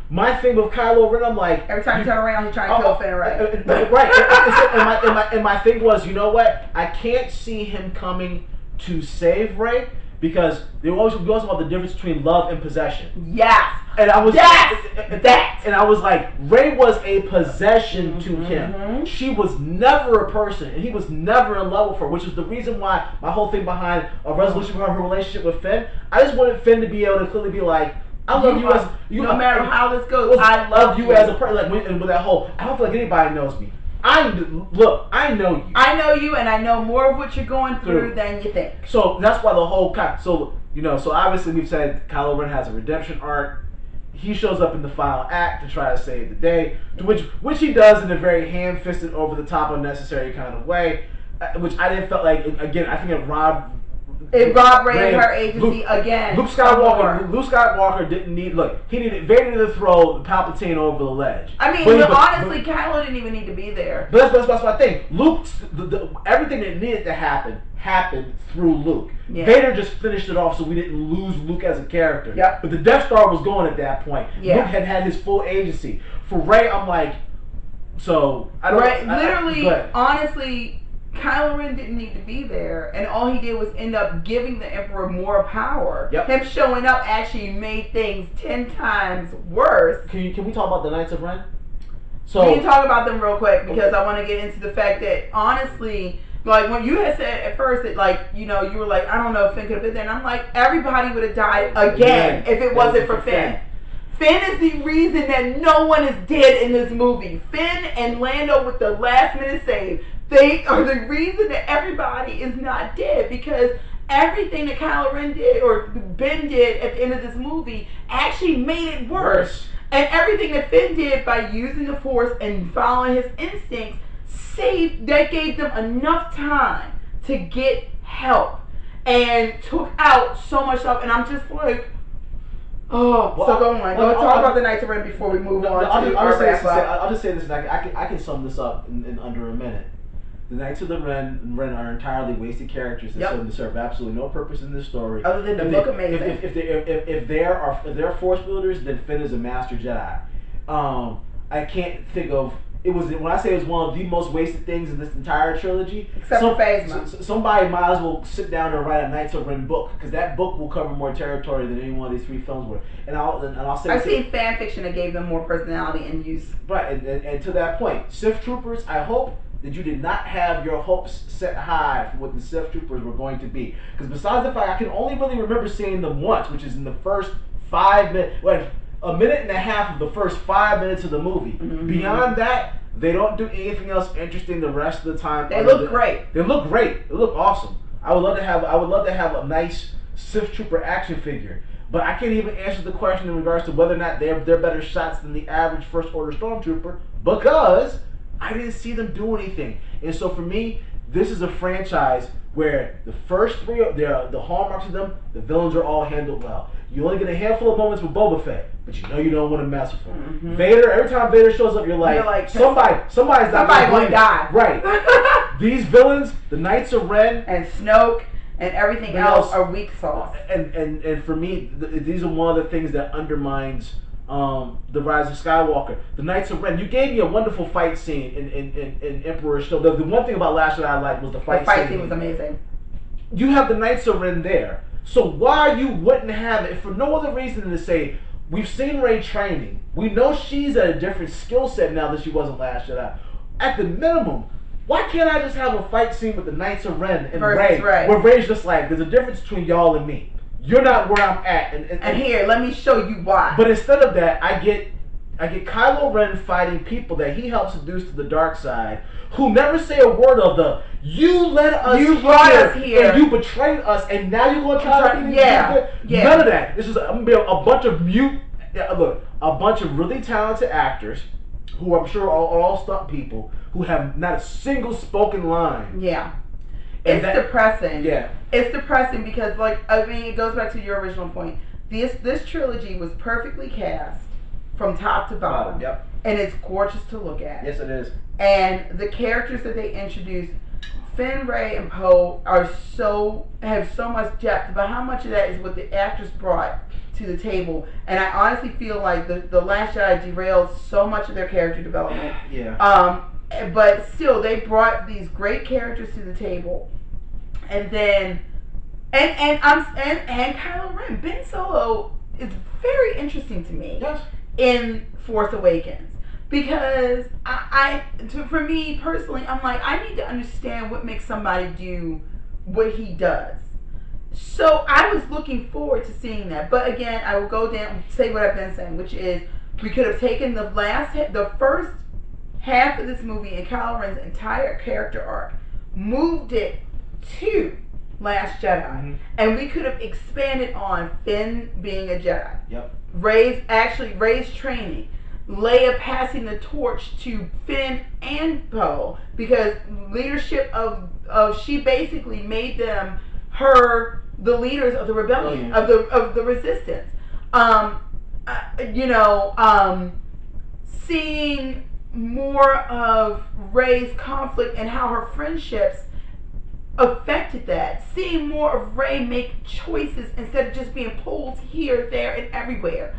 My thing with Kylo Ren, I'm like, every time you turn around, he's trying to kill Finn, right? Right. And my thing was, you know what? I can't see him coming to save Rey because there always goes about the difference between love and possession. Yes. And I was that. And I was like, Rey was a possession to him. She was never a person, and he was never in love with her, which is the reason why my whole thing behind a resolution for her relationship with Finn. I just wanted Finn to be able to clearly be like, I love you as no matter how this goes. I love you as a person. Like with that whole, I don't feel like anybody knows me. I know you. I know you, and I know more of what you're going through than you think. So that's why the whole so obviously we've said Kylo Ren has a redemption arc. He shows up in the final act to try to save the day, which he does in a very ham-fisted, over-the-top, unnecessary kind of way, which I didn't felt like. Again, I think it robbed Rey of her agency again. Luke Skywalker didn't need. Look, he needed Vader to throw Palpatine over the ledge. I mean, honestly, Kylo didn't even need to be there. But that's my thing. Everything that needed to happen happened through Luke. Yeah. Vader just finished it off, so we didn't lose Luke as a character. Yep. But the Death Star was going at that point. Yeah. Luke had his full agency. For Rey, I'm like, so I don't. Honestly. Kylo Ren didn't need to be there, and all he did was end up giving the Emperor more power. Yep. Him showing up actually made things 10 times worse. Can we talk about the Knights of Ren? So we can talk about them real quick because I want to get into the fact that honestly, like when you had said at first that you were like, I don't know if Finn could have been there, and I'm like, everybody would have died again if it wasn't for Finn. Finn is the reason that no one is dead in this movie. Finn and Lando with the last minute save. They are the reason that everybody is not dead because everything that Kylo Ren did or Ben did at the end of this movie actually made it worse. And everything that Finn did by using the Force and following his instincts gave them enough time to get help and took out so much stuff. And I'm just like, oh, well, so go on. Go talk about the Knights of Ren before we move on. I'll just say this, and I can sum this up in under a minute. The Knights of the Ren are entirely wasted characters that serve absolutely no purpose in this story. Other than to look amazing. If they're Force builders, then Finn is a master Jedi. I can't think of when I say it was one of the most wasted things in this entire trilogy. Except for Phasma. Somebody might as well sit down and write a Knights of Ren book because that book will cover more territory than any one of these 3 films would. And I'll say I've seen fan fiction that gave them more personality and use. Right, and to that point, Sith Troopers, I hope that you did not have your hopes set high for what the Sith Troopers were going to be. Because besides the fact, I can only really remember seeing them once, which is in the first 5 minutes, a minute and a half of the first 5 minutes of the movie. Mm-hmm. Beyond that, they don't do anything else interesting the rest of the time. They look great. They look great. They look awesome. I would love to have a nice Sith Trooper action figure. But I can't even answer the question in regards to whether or not they're better shots than the average First Order Stormtrooper because I didn't see them do anything. And so for me, this is a franchise where the first 3, the hallmarks of them, the villains are all handled well. You only get a handful of moments with Boba Fett, but you don't want to mess with him. Mm-hmm. Vader, every time Vader shows up, you're like somebody's not going to die. Right. These villains, the Knights of Ren, and Snoke, and everything else are weak sauce. And for me, these are one of the things that undermines the Rise of Skywalker. The Knights of Ren. You gave me a wonderful fight scene in Emperor's Show. The one thing about Last Jedi I liked was the fight scene. The fight scene was amazing. You have the Knights of Ren there. So why you wouldn't have it for no other reason than to say, we've seen Rey training. We know she's at a different skill set now than she was in Last Jedi. At the minimum, why can't I just have a fight scene with the Knights of Ren and Rey? Where Rey's just like, there's a difference between y'all and me. You're not where I'm at. And here, let me show you why. But instead of that, I get Kylo Ren fighting people that he helps seduce to the dark side, who never say a word of you led us here, and you betrayed us, and now you're going to try to be yeah. None of that. This is a bunch of mute look, a bunch of really talented actors who I'm sure are all stunt people who have not a single spoken line. Yeah. And It's depressing. Yeah. It's depressing because, like, I mean, it goes back to your original point. This trilogy was perfectly cast from top to bottom. Yep. And it's gorgeous to look at. Yes, it is. And the characters that they introduced, Finn, Rey, and Poe, have so much depth. But how much of that is what the actors brought to the table? And I honestly feel like the Last Jedi derailed so much of their character development. Yeah. But still, they brought these great characters to the table, and then and Kylo Ren, Ben Solo is very interesting to me. Yes. In Force Awakens, because for me personally, I'm like, I need to understand what makes somebody do what he does. So I was looking forward to seeing that. But again, I will go down and say what I've been saying, which is we could have taken the first half of this movie and Kylo Ren's entire character arc, moved it to Last Jedi, and we could have expanded on Finn being a Jedi. Yep. Rey's training, Leia passing the torch to Finn and Poe, because leadership of she basically made them the leaders of the rebellion, of the resistance. Seeing more of Rey's conflict and how her friendships affected that. Seeing more of Rey make choices instead of just being pulled here, there, and everywhere.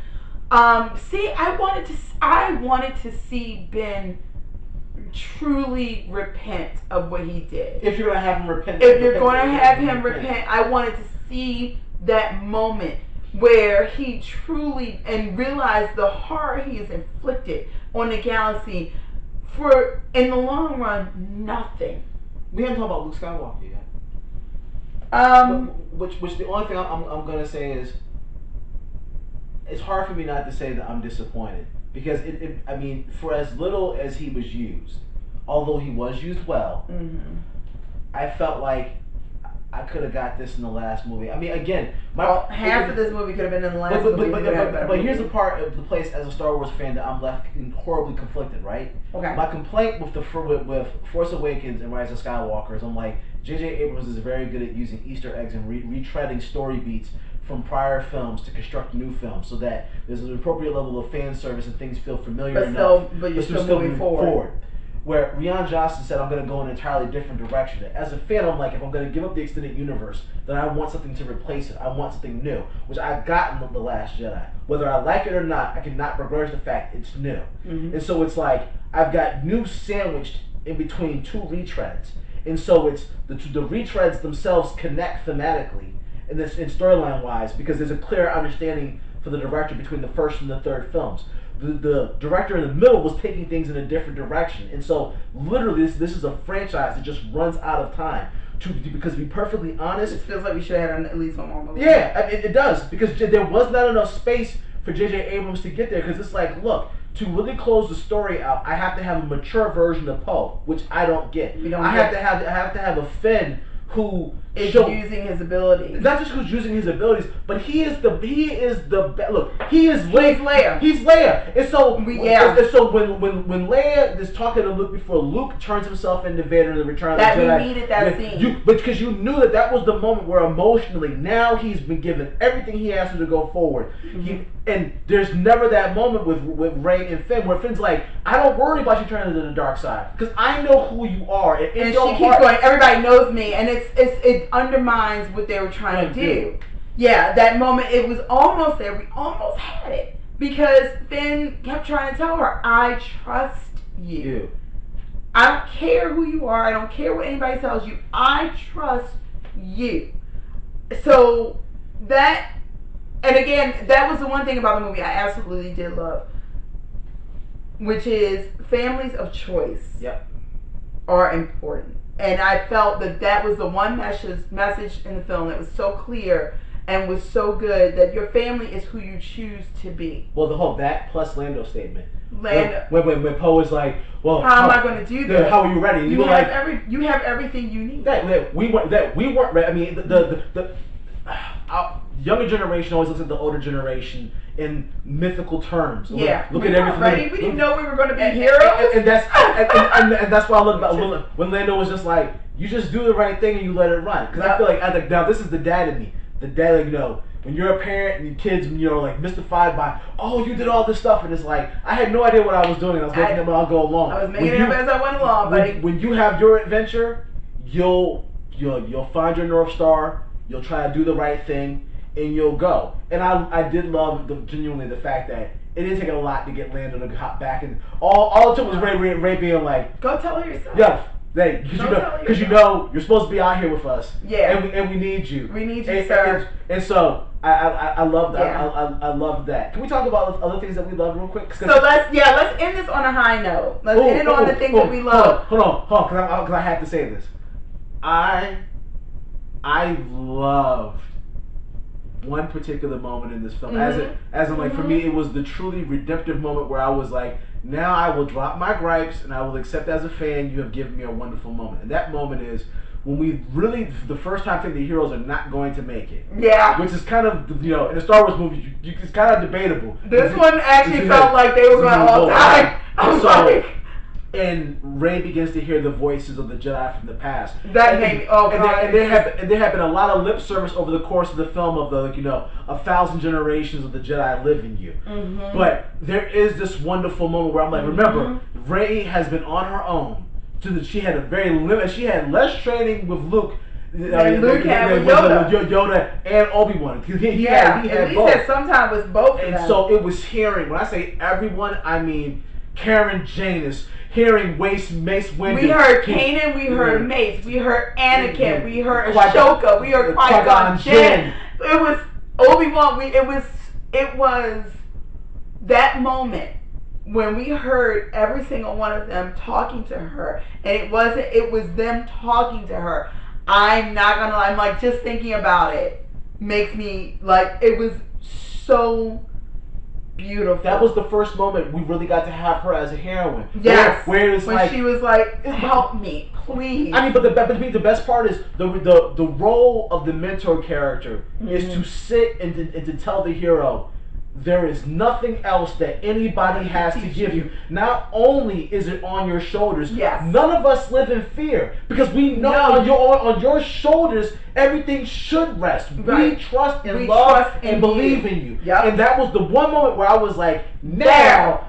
I wanted to see Ben truly repent of what he did. If you're gonna have him repent, I wanted to see that moment where he truly and realized the horror he has inflicted on the galaxy for, in the long run, nothing. We haven't talked about Luke Skywalker yet. Which the only thing I'm gonna say is, it's hard for me not to say that I'm disappointed, because I mean, for as little as he was used, although he was used well, I felt like I could have got this in the last movie. I mean, again, half of this movie could have been in the last movie. But here's the part of the place as a Star Wars fan that I'm left horribly conflicted, right? Okay. My complaint with with Force Awakens and Rise of Skywalker is I'm like, J.J. Abrams is very good at using Easter eggs and retreading story beats from prior films to construct new films, so that there's an appropriate level of fan service and things feel familiar enough. But you're still moving forward. Where Rian Johnson said, I'm going to go in an entirely different direction. As a fan, I'm like, if I'm going to give up the extended universe, then I want something to replace it. I want something new, which I got in The Last Jedi. Whether I like it or not, I cannot begrudge the fact it's new. And so it's like, I've got new sandwiched in between two retreads. And so it's the retreads themselves connect thematically and storyline-wise, because there's a clear understanding for the director between the first and the third films. The director in the middle was taking things in a different direction, and so literally this is a franchise that just runs out of time. Because to be perfectly honest, it feels like we should have had at least one more movie. Yeah, I mean, it does, because there was not enough space for J.J. Abrams to get there. Because it's like, look, to really close the story out, I have to have a mature version of Poe, which I don't get. I have to have a Finn who is using his abilities. Not just who's using his abilities, but he is Leia. He's Leia. And so when Leia is talking to Luke before Luke turns himself into Vader in the Return of the Jedi, we needed that scene. Because you knew that was the moment where emotionally now he's been given everything he has to go forward. And there's never that moment with Rey and Finn where Finn's like, I don't worry about you turning to the dark side, because I know who you are. And she keeps going, everybody knows me, and it undermines what they were trying to do. Yeah, that moment, it was almost there. We almost had it, because Finn kept trying to tell her, I trust you. I don't care who you are. I don't care what anybody tells you. I trust you. So that, and again, that was the one thing about the movie I absolutely did love, which is families of choice are important. And I felt that was the one message in the film that was so clear and was so good, that your family is who you choose to be. Well, the whole that plus Lando's statement. When Poe was like, well, how am I going to do this? How are you ready? You have everything you need. We weren't ready. I mean, the younger generation always looks at the older generation in mythical terms. Yeah, look we at everything. Ready? We didn't know we were going to be and, heroes. and that's and that's why I love about when Lando was just like, you just do the right thing and you let it run. Because I feel like now this is the dad in me. The dad, like, you know, when you're a parent and your kids, you know, like mystified by, oh, you did all this stuff, and it's like, I had no idea what I was doing, and I was making them all go along. I was making it up as I went along, buddy. When you have your adventure, you'll find your North Star, you'll try to do the right thing, and you'll go. And I did love genuinely the fact that it didn't take a lot to get Lando to hop back, and all it took was Ray being like, go tell her yourself. Yeah. Because you know you're supposed to be out here with us. Yeah. And we need you. We need you, sir. And so I love that. Yeah. I love that. Can we talk about other things that we love real quick? So let's end this on a high note. Let's end it on the things that we love. Hold on, because I have to say this. I loved one particular moment in this film. As in, like, for me, it was the truly redemptive moment where I was like, now I will drop my gripes and I will accept as a fan you have given me a wonderful moment. And that moment is when we really, the first time, think the heroes are not going to make it. Yeah. Which is kind of, you know, in a Star Wars movie, it's kind of debatable. This one actually felt like they were going all die. And Rey begins to hear the voices of the Jedi from the past. That made me, oh god. And there have been a lot of lip service over the course of the film of the, like, you know, 1,000 generations of the Jedi live in you. Mm-hmm. But there is this wonderful moment where I'm like, remember, Rey has been on her own. She had a very limited. She had less training with Luke. Luke had with Yoda. Yoda and Obi-Wan. He at had least both. at some time with both of them. And so it was hearing. When I say everyone, I mean Karen Janus. Hearing Mace Windu. We heard Kanan, we heard Mace, we heard Anakin, we heard Ashoka, we heard Qui-Gon Jinn. It was Obi-Wan. It was that moment when we heard every single one of them talking to her, and it was them talking to her. I'm not gonna lie, I'm like, just thinking about it makes me like, it was so beautiful. That was the first moment we really got to have her as a heroine. Yes. Where it was when like, she was like, help me, please. I mean, but the best part is the role of the mentor character is to sit and to tell the hero, there is nothing else that anybody has to give you. Not only is it on your shoulders, none of us live in fear because we know on your shoulders everything should rest. Right. We trust and love and believe in you. Yep. And that was the one moment where I was like, now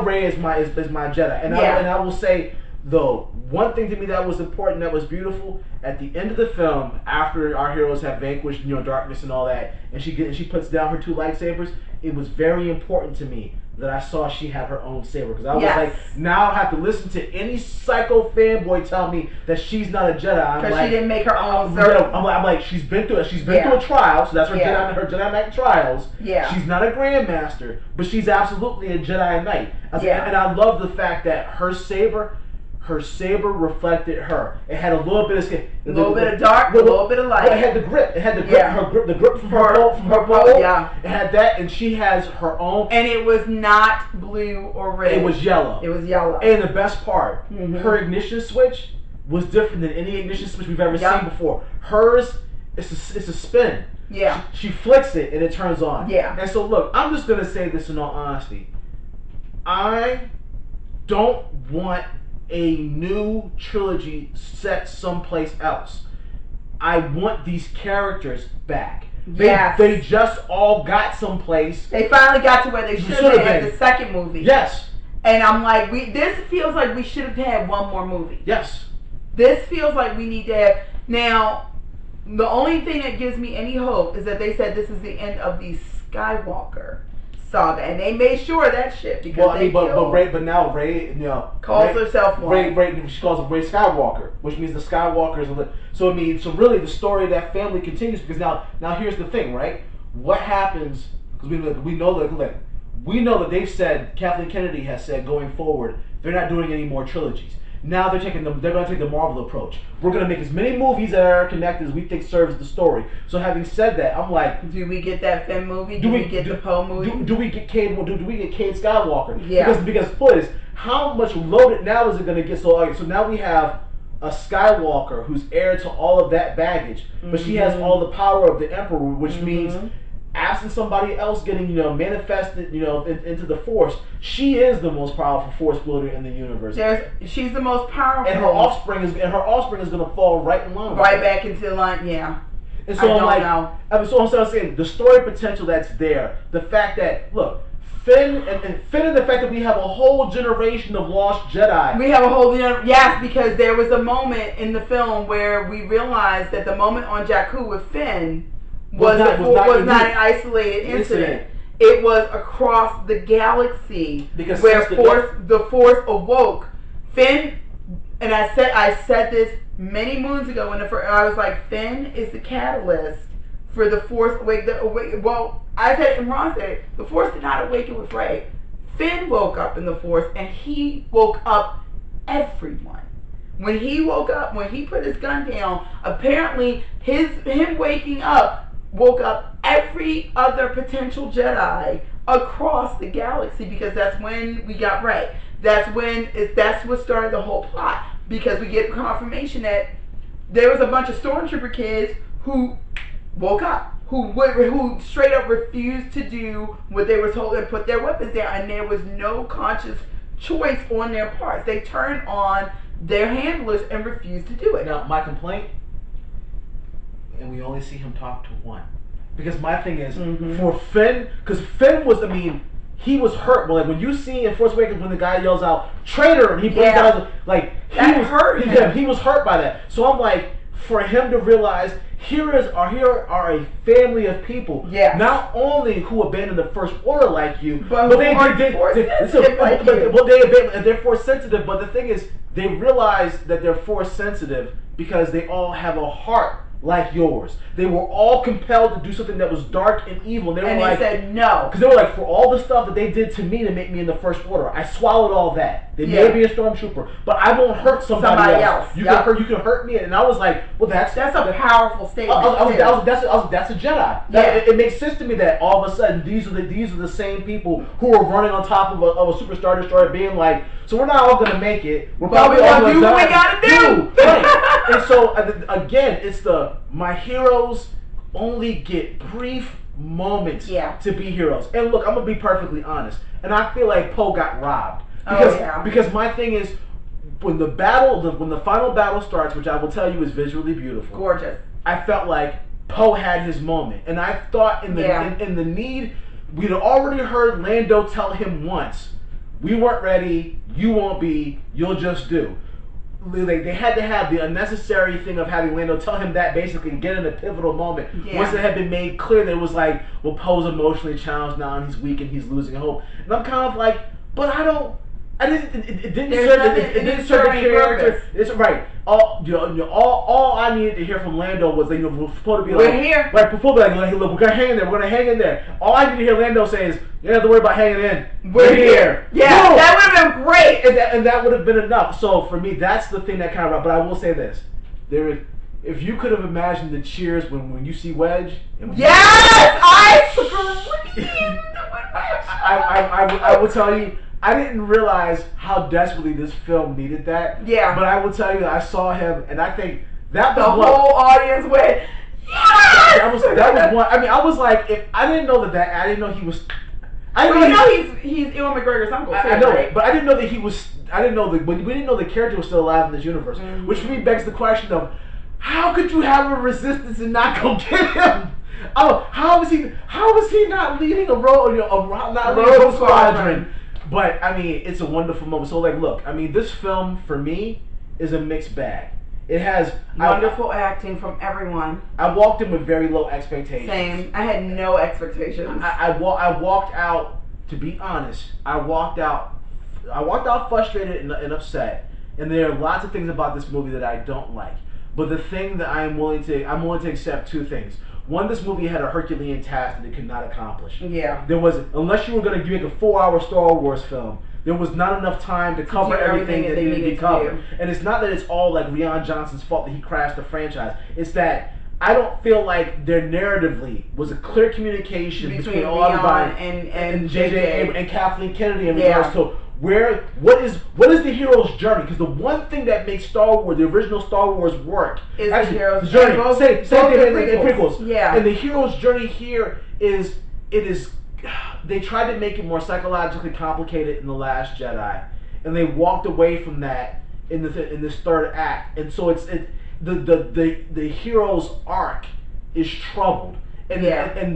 Rey is my Jedi. And I will say, though, one thing to me that was important, that was beautiful, at the end of the film, after our heroes have vanquished, you know, darkness and all that, and she puts down her 2 lightsabers, it was very important to me that I saw she had her own saber. Because I was like, now I have to listen to any psycho fanboy tell me that she's not a Jedi. Because she didn't make her own saber. I'm like, she's been through a trial, so that's her Jedi Knight trials. Yeah. She's not a Grandmaster, but she's absolutely a Jedi Knight. And I love the fact that her saber reflected her. It had a little bit of skin, a little bit of dark, a little bit of light. It had the grip. It had the grip. The grip from her pole. Yeah. It had that, and she has her own. And it was not blue or red. It was yellow. It was yellow. And the best part, her ignition switch was different than any ignition switch we've ever seen before. Hers, it's a spin. Yeah. She flicks it and it turns on. Yeah. And so look, I'm just gonna say this in all honesty. I don't want a new trilogy set someplace else. I want these characters back. They just all got someplace. They finally got to where they should have been at the second movie. Yes. And I'm like, this feels like we should have had one more movie. Yes. This feels like we need to have. Now, the only thing that gives me any hope is that they said this is the end of the Skywalker Saga, and they made sure of that shit because but now Rey, you know, calls herself one. She calls him Rey Skywalker, which means the Skywalkers are so really the story of that family continues because now here's the thing, right? What happens? Because we know that they've said, Kathleen Kennedy has said going forward they're not doing any more trilogies. Now they're going to take the Marvel approach. We're going to make as many movies that are connected as we think serves the story. So having said that, I'm like, do we get that Finn movie? Do we get the Poe movie? Do we get Cade Skywalker? Yeah. Because please, how much loaded now is it going to get? So now we have a Skywalker who's heir to all of that baggage, but she has all the power of the Emperor, which means, absent somebody else getting, manifested, into the Force, she is the most powerful Force wielder in the universe. She's the most powerful, and her offspring is going to fall right in line, right back into the line. Yeah. And so I'm saying the story potential that's there, the fact that Finn and the fact that we have a whole generation of lost Jedi. We have a whole because there was a moment in the film where we realized that the moment on Jakku with Finn was not an isolated incident. It was across the galaxy where the Force awoke. Finn, and I said this many moons ago I was like, Finn is the catalyst for the Force awakening. Well, I said it and Ron said it. The Force did not awaken with Rey. Finn woke up in the Force, and he woke up everyone. When he woke up, when he put his gun down, apparently him waking up woke up every other potential Jedi across the galaxy, because that's when we got Rey. That's what started the whole plot, because we get confirmation that there was a bunch of Stormtrooper kids who woke up, who straight up refused to do what they were told and put their weapons down, and there was no conscious choice on their part. They turned on their handlers and refused to do it. Now, my complaint, and we only see him talk to one, because my thing is for Finn, because Finn was, he was hurt. Well, like when you see in Force Awakens when the guy yells out "traitor" and he brings down he was hurt by that. So I'm like, for him to realize here are a family of people, not only who abandoned the First Order like you, but they're Force sensitive. But the thing is, they realize that they're Force sensitive because they all have a heart like yours. They were all compelled to do something that was dark and evil. And they said no. Because they were like, for all the stuff that they did to me to make me in the First Order, I swallowed all that. They made me a stormtrooper, but I won't hurt somebody else. You can hurt me. And I was like, well, that's a powerful statement. That's a Jedi. It makes sense to me that all of a sudden these are the same people who are running on top of a superstar destroyer, being like, so we're not all gonna make it. We're probably all gonna do what we gotta do. Right. And so again, it's my heroes only get brief moments to be heroes. And look, I'm gonna be perfectly honest, and I feel like Poe got robbed because my thing is, when the final battle starts, which I will tell you is visually beautiful, gorgeous, I felt like Poe had his moment, and I thought in the need, we'd already heard Lando tell him once, we weren't ready, you won't be, you'll just do. They had to have the unnecessary thing of having Lando tell him that, basically get in a pivotal moment. Once it had been made clear that it was like, well, Poe's emotionally challenged now and he's weak and he's losing hope. And I'm kind of like, but it didn't serve the character. It's right. All I needed to hear from Lando was, we're supposed to be we're here. Right, before we're gonna hang in there. We're gonna hang in there. All I need to hear Lando say is, you don't have to worry about hanging in. We're here. Yeah, boom. That would have been great. And that would have been enough. So for me, that's the thing that kind of. But I will say this: if you could have imagined the cheers when you see Wedge. I screamed. I will tell you. I didn't realize how desperately this film needed that. Yeah. But I will tell you that I saw him, and I think that was the whole audience went, yes! That was one. I was like, if I didn't know that I didn't know he was. He's Ewan McGregor's uncle. I know it, but I didn't know that he was. We didn't know the character was still alive in this universe, which for me begs the question of, how could you have a resistance and not go get him? How is he not leading a rogue squadron? But it's a wonderful moment. So look, this film for me is a mixed bag. It has wonderful acting from everyone. I walked in with very low expectations. Same. I had no expectations. I walked out, to be honest, I walked out frustrated and upset. And there are lots of things about this movie that I don't like. But the thing that I'm willing to accept two things. One, this movie had a Herculean task that it could not accomplish. Yeah. Unless you were going to make a 4-hour Star Wars film, there was not enough time to cover everything that needed to be covered. And it's not that it's all like Rian Johnson's fault that he crashed the franchise. It's that I don't feel like there narratively was a clear communication between Rian and J.J. Abrams and Kathleen Kennedy in regards to what is the hero's journey? Because the one thing that makes Star Wars, the original Star Wars, work is the hero's journey. Same thing in prequels. Yeah. And the hero's journey here is they tried to make it more psychologically complicated in The Last Jedi, and they walked away from that in this third act, and so the hero's arc is troubled, and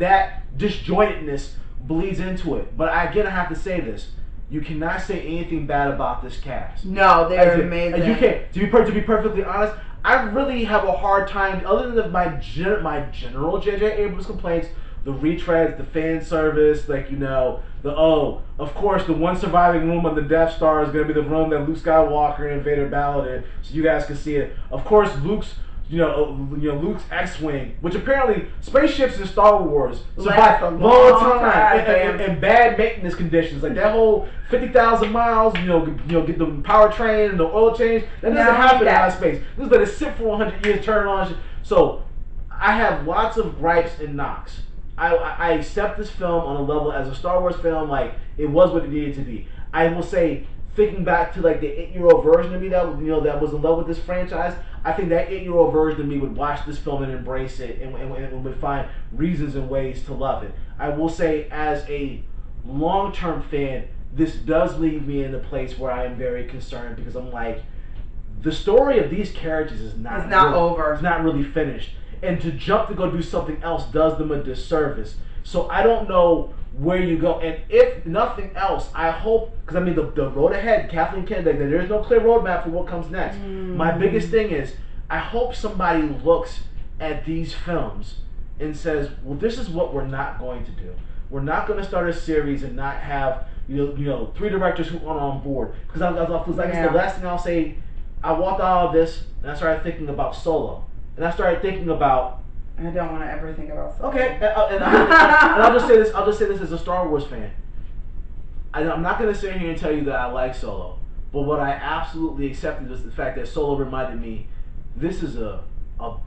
that disjointedness bleeds into it. But again, I have to say this: you cannot say anything bad about this cast. No, they're amazing. And you can't. To be perfectly honest, I really have a hard time, other than my general J.J. Abrams complaints. The retreads, the fan service, of course, the one surviving room on the Death Star is going to be the room that Luke Skywalker and Vader battled in, so you guys can see it. Of course, Luke's X-wing, which apparently spaceships in Star Wars survive a long time in bad maintenance conditions, like that whole 50,000 miles. Get the powertrain and the oil change. That doesn't happen in outer space. This is let it sit for 100 years, turn it on. So I have lots of gripes and knocks. I accept this film on a level as a Star Wars film, like it was what it needed to be. I will say, thinking back to like the 8-year-old version of me that was in love with this franchise, I think that 8-year-old version of me would watch this film and embrace it and would find reasons and ways to love it. I will say, as a long-term fan, this does leave me in a place where I am very concerned, because I'm like, the story of these characters is not over. It's not really finished. And to jump to go do something else does them a disservice. So I don't know where you go. And if nothing else, I hope, because I mean the road ahead, Kathleen Kennedy, there's no clear roadmap for what comes next. My biggest thing is, I hope somebody looks at these films and says, well, this is what we're not going to do. We're not going to start a series and not have 3 directors who aren't on board. Because the last thing I'll say, I walked out of this and I started thinking about Solo. And I started thinking about. I don't want to ever think about Solo. Okay, and I'll just say this. I'll just say this as a Star Wars fan. I'm not going to sit here and tell you that I like Solo, but what I absolutely accepted was the fact that Solo reminded me, this is a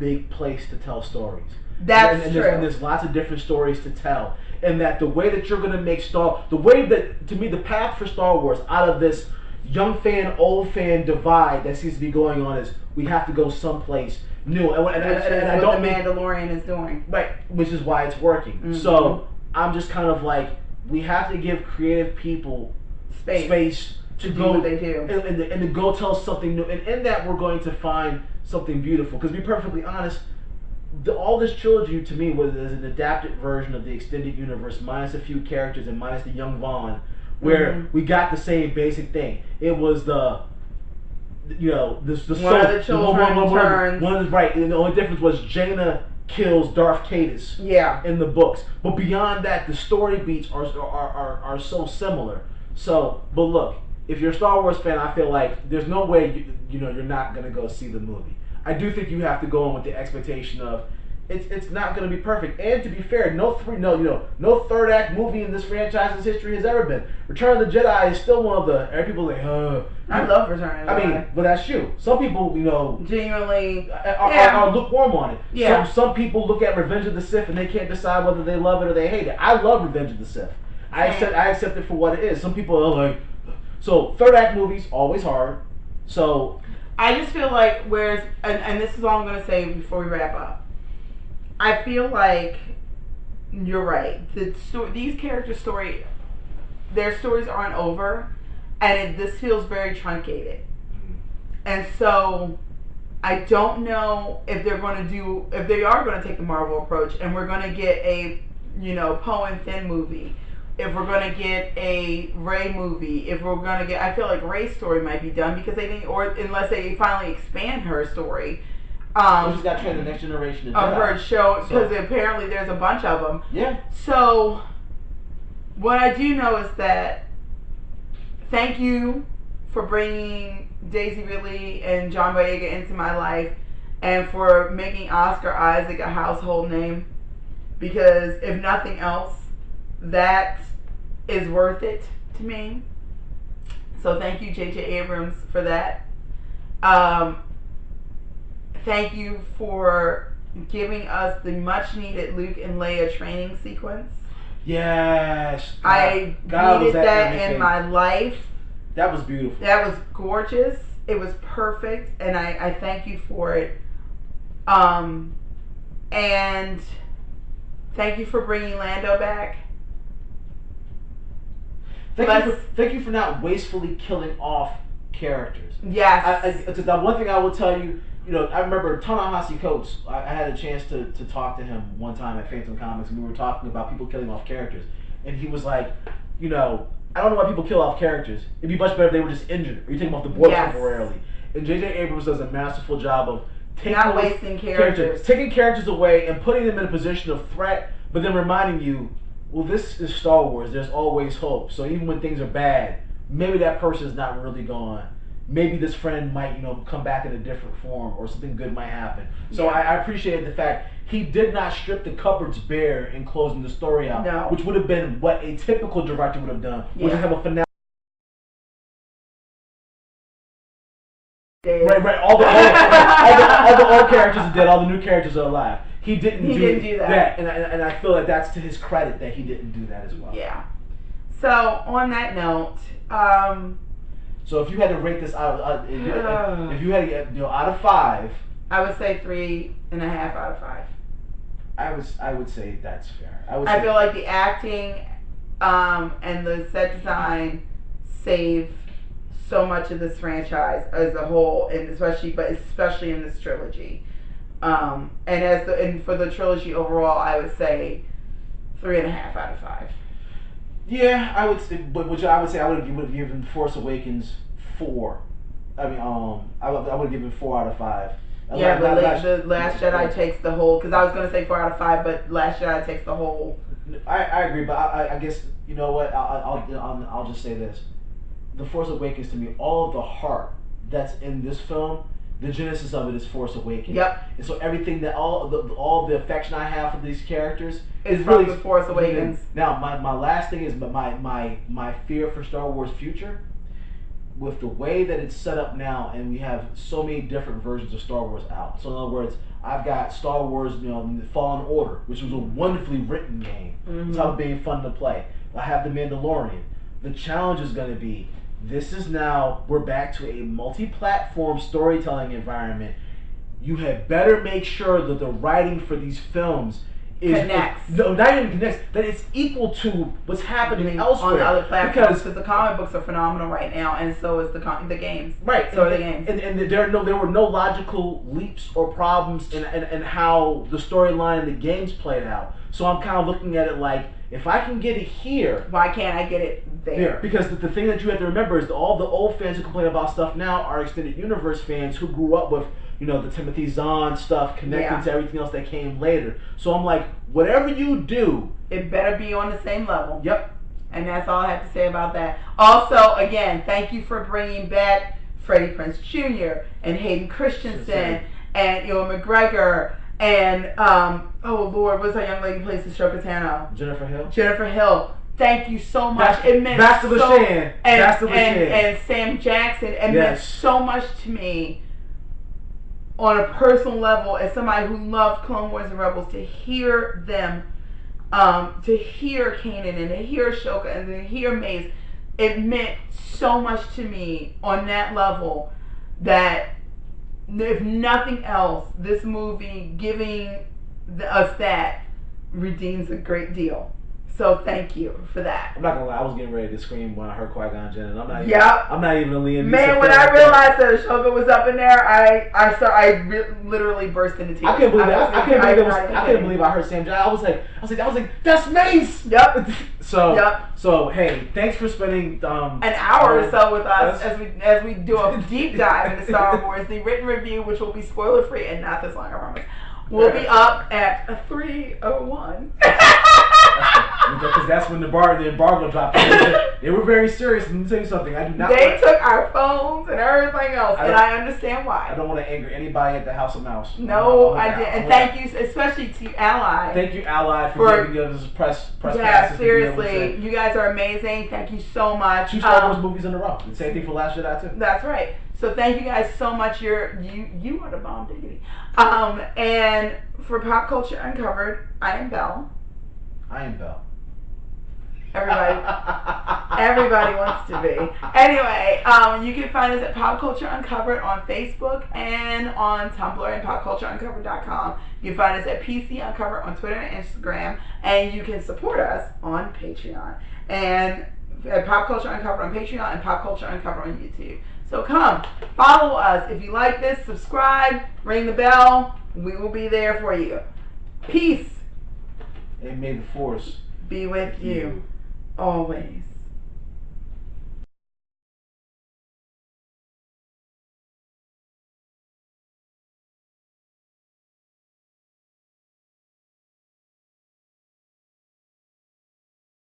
big place to tell stories. That's true. And there's lots of different stories to tell, and that the way that you're going to make the way that, to me, the path for Star Wars out of this young fan, old fan divide that seems to be going on is we have to go someplace new, and I don't what the Mandalorian is doing, right, which is why it's working. Mm-hmm. So I'm just kind of like, we have to give creative people space to do go what they do, and to go tell something new, and in that we're going to find something beautiful. Because to be perfectly honest, all this trilogy to me was an adapted version of the extended universe, minus a few characters and minus the young Vaughn, where we got the same basic thing. It was the one of the children turns. One is right. And the only difference was Jaina kills Darth Caedus. Yeah. In the books, but beyond that, the story beats are so similar. So, but look, if you're a Star Wars fan, I feel like there's no way you're not gonna go see the movie. I do think you have to go in with the expectation of it's not going to be perfect. And to be fair, no third act movie in this franchise's history has ever been. Return of the Jedi is still one of the people like, I love Return of the Jedi. I mean, but that's you. Some people, genuinely are lukewarm on it. Yeah. Some people look at Revenge of the Sith and they can't decide whether they love it or they hate it. I love Revenge of the Sith. I accept it for what it is. Some people are like, so third act movies always hard. So I just feel like and this is all I'm going to say before we wrap up. I feel like you're right. These characters' their stories aren't over, and this feels very truncated. And so, I don't know if they are going to take the Marvel approach, and we're going to get a, Poe and Finn movie. If we're going to get a Rey movie, I feel like Rey's story might be done because unless they finally expand her story. She's got to train the next generation of her show, because apparently there's a bunch of them. Yeah. So, what I do know is that thank you for bringing Daisy Ridley and John Boyega into my life, and for making Oscar Isaac a household name, because if nothing else, that is worth it to me. So thank you, J.J. Abrams, for that. Thank you for giving us the much-needed Luke and Leia training sequence. Yes. I needed that in my life. That was beautiful. That was gorgeous. It was perfect, and I thank you for it. And thank you for bringing Lando back. Thank you for not wastefully killing off characters. Yes. Because the one thing I will tell you, I remember Ta-Nehisi Coates. I had a chance to talk to him one time at Phantom Comics, and we were talking about people killing off characters, and he was like, I don't know why people kill off characters. It'd be much better if they were just injured or you take them off the board temporarily. And J.J. Abrams does a masterful job of not wasting characters, taking characters away and putting them in a position of threat, but then reminding you, well, this is Star Wars. There's always hope. So even when things are bad, maybe that person is not really gone. Maybe this friend might, come back in a different form, or something good might happen. So I appreciated the fact he did not strip the cupboards bare in closing the story out, which would have been what a typical director would have done, which is have a finale. Right. All the old characters are dead. All the new characters are alive. He didn't do that. And I feel that that's to his credit that he didn't do that as well. Yeah. So on that note, so if you had to rate this out, if you had to, out of 5, I would say 3.5 out of 5. I would say that's fair. I feel like the acting and the set design save so much of this franchise as a whole, and especially in this trilogy. And for the trilogy overall, I would say 3.5 out of 5. Yeah, I would say, but I would have given Force Awakens 4. I mean, I would have given 4 out of 5. Yeah, but the Last Jedi takes the whole. Because I was gonna say 4 out of 5, but Last Jedi takes the whole. I agree, but I guess you know what? I'll just say this: The Force Awakens, to me, all of the heart that's in this film, the genesis of it is Force Awakens. Yep. And so everything that all the affection I have for these characters is really the Force Awakens. Now, my last thing is my fear for Star Wars future. With the way that it's set up now, and we have so many different versions of Star Wars out. So in other words, I've got Star Wars, Fallen Order, which was a wonderfully written game. It's how being fun to play. I have The Mandalorian. The challenge is going to be, we're back to a multi-platform storytelling environment. You had better make sure that the writing for these films connects. No, not even connects. That it's equal to what's happening elsewhere on the other platforms. Because the comic books are phenomenal right now, and so is the games. Right. So are the games. And there were no logical leaps or problems in how the storyline and the games played out. So I'm kind of looking at it like, if I can get it here, why can't I get it there? Because the thing that you have to remember is that all the old fans who complain about stuff now are extended universe fans who grew up with the Timothy Zahn stuff connected to everything else that came later. So I'm like, whatever you do, it better be on the same level. Yep. And that's all I have to say about that. Also, again, thank you for bringing back Freddie Prinze Jr. and Hayden Christensen and Ewan McGregor and oh Lord, what's that young lady who plays the Ahsoka Tano? Jennifer Hill. Thank you so much. It meant and Sam Jackson. It meant so much to me on a personal level, as somebody who loved Clone Wars and Rebels, to hear them, to hear Kanan and to hear Ahsoka and to hear Mace, it meant so much to me on that level that, if nothing else, this movie giving us that redeems a great deal. So thank you for that. I'm not gonna lie, I was getting ready to scream when I heard Qui-Gon Jinn, and I'm not even Liam. Man, when I realized that Ahsoka was up in there, I literally burst into tears. I couldn't believe that. I couldn't believe I heard Sam Jackson. I was like, that's Mace. Yep. So hey, thanks for spending an hour or so with us as we do a deep dive into Star Wars. The written review, which will be spoiler free and not this long, I promise, will be up at 3:01. Because that's when the embargo dropped. They were very serious. Let me tell you something. I do not. They took our phones and everything else, and I understand why. I don't want to anger anybody at the House of Mouse. No, I did. And thank you, especially to Ally. Thank you, Ally, for giving us press passes. Yeah, seriously, you guys are amazing. Thank you so much. 2 Star Wars movies in a row. The same thing for Last Jedi too. That's right. So thank you guys so much. You are the bomb diggity. And for Pop Culture Uncovered, I am Belle. I am Belle. Everybody wants to be. Anyway, you can find us at Pop Culture Uncovered on Facebook and on Tumblr and popcultureuncovered.com. You can find us at PC Uncovered on Twitter and Instagram, and you can support us on Patreon. And at Pop Culture Uncovered on Patreon and Pop Culture Uncovered on YouTube. So come, follow us. If you like this, subscribe, ring the bell. We will be there for you. Peace. And may the force be with you always.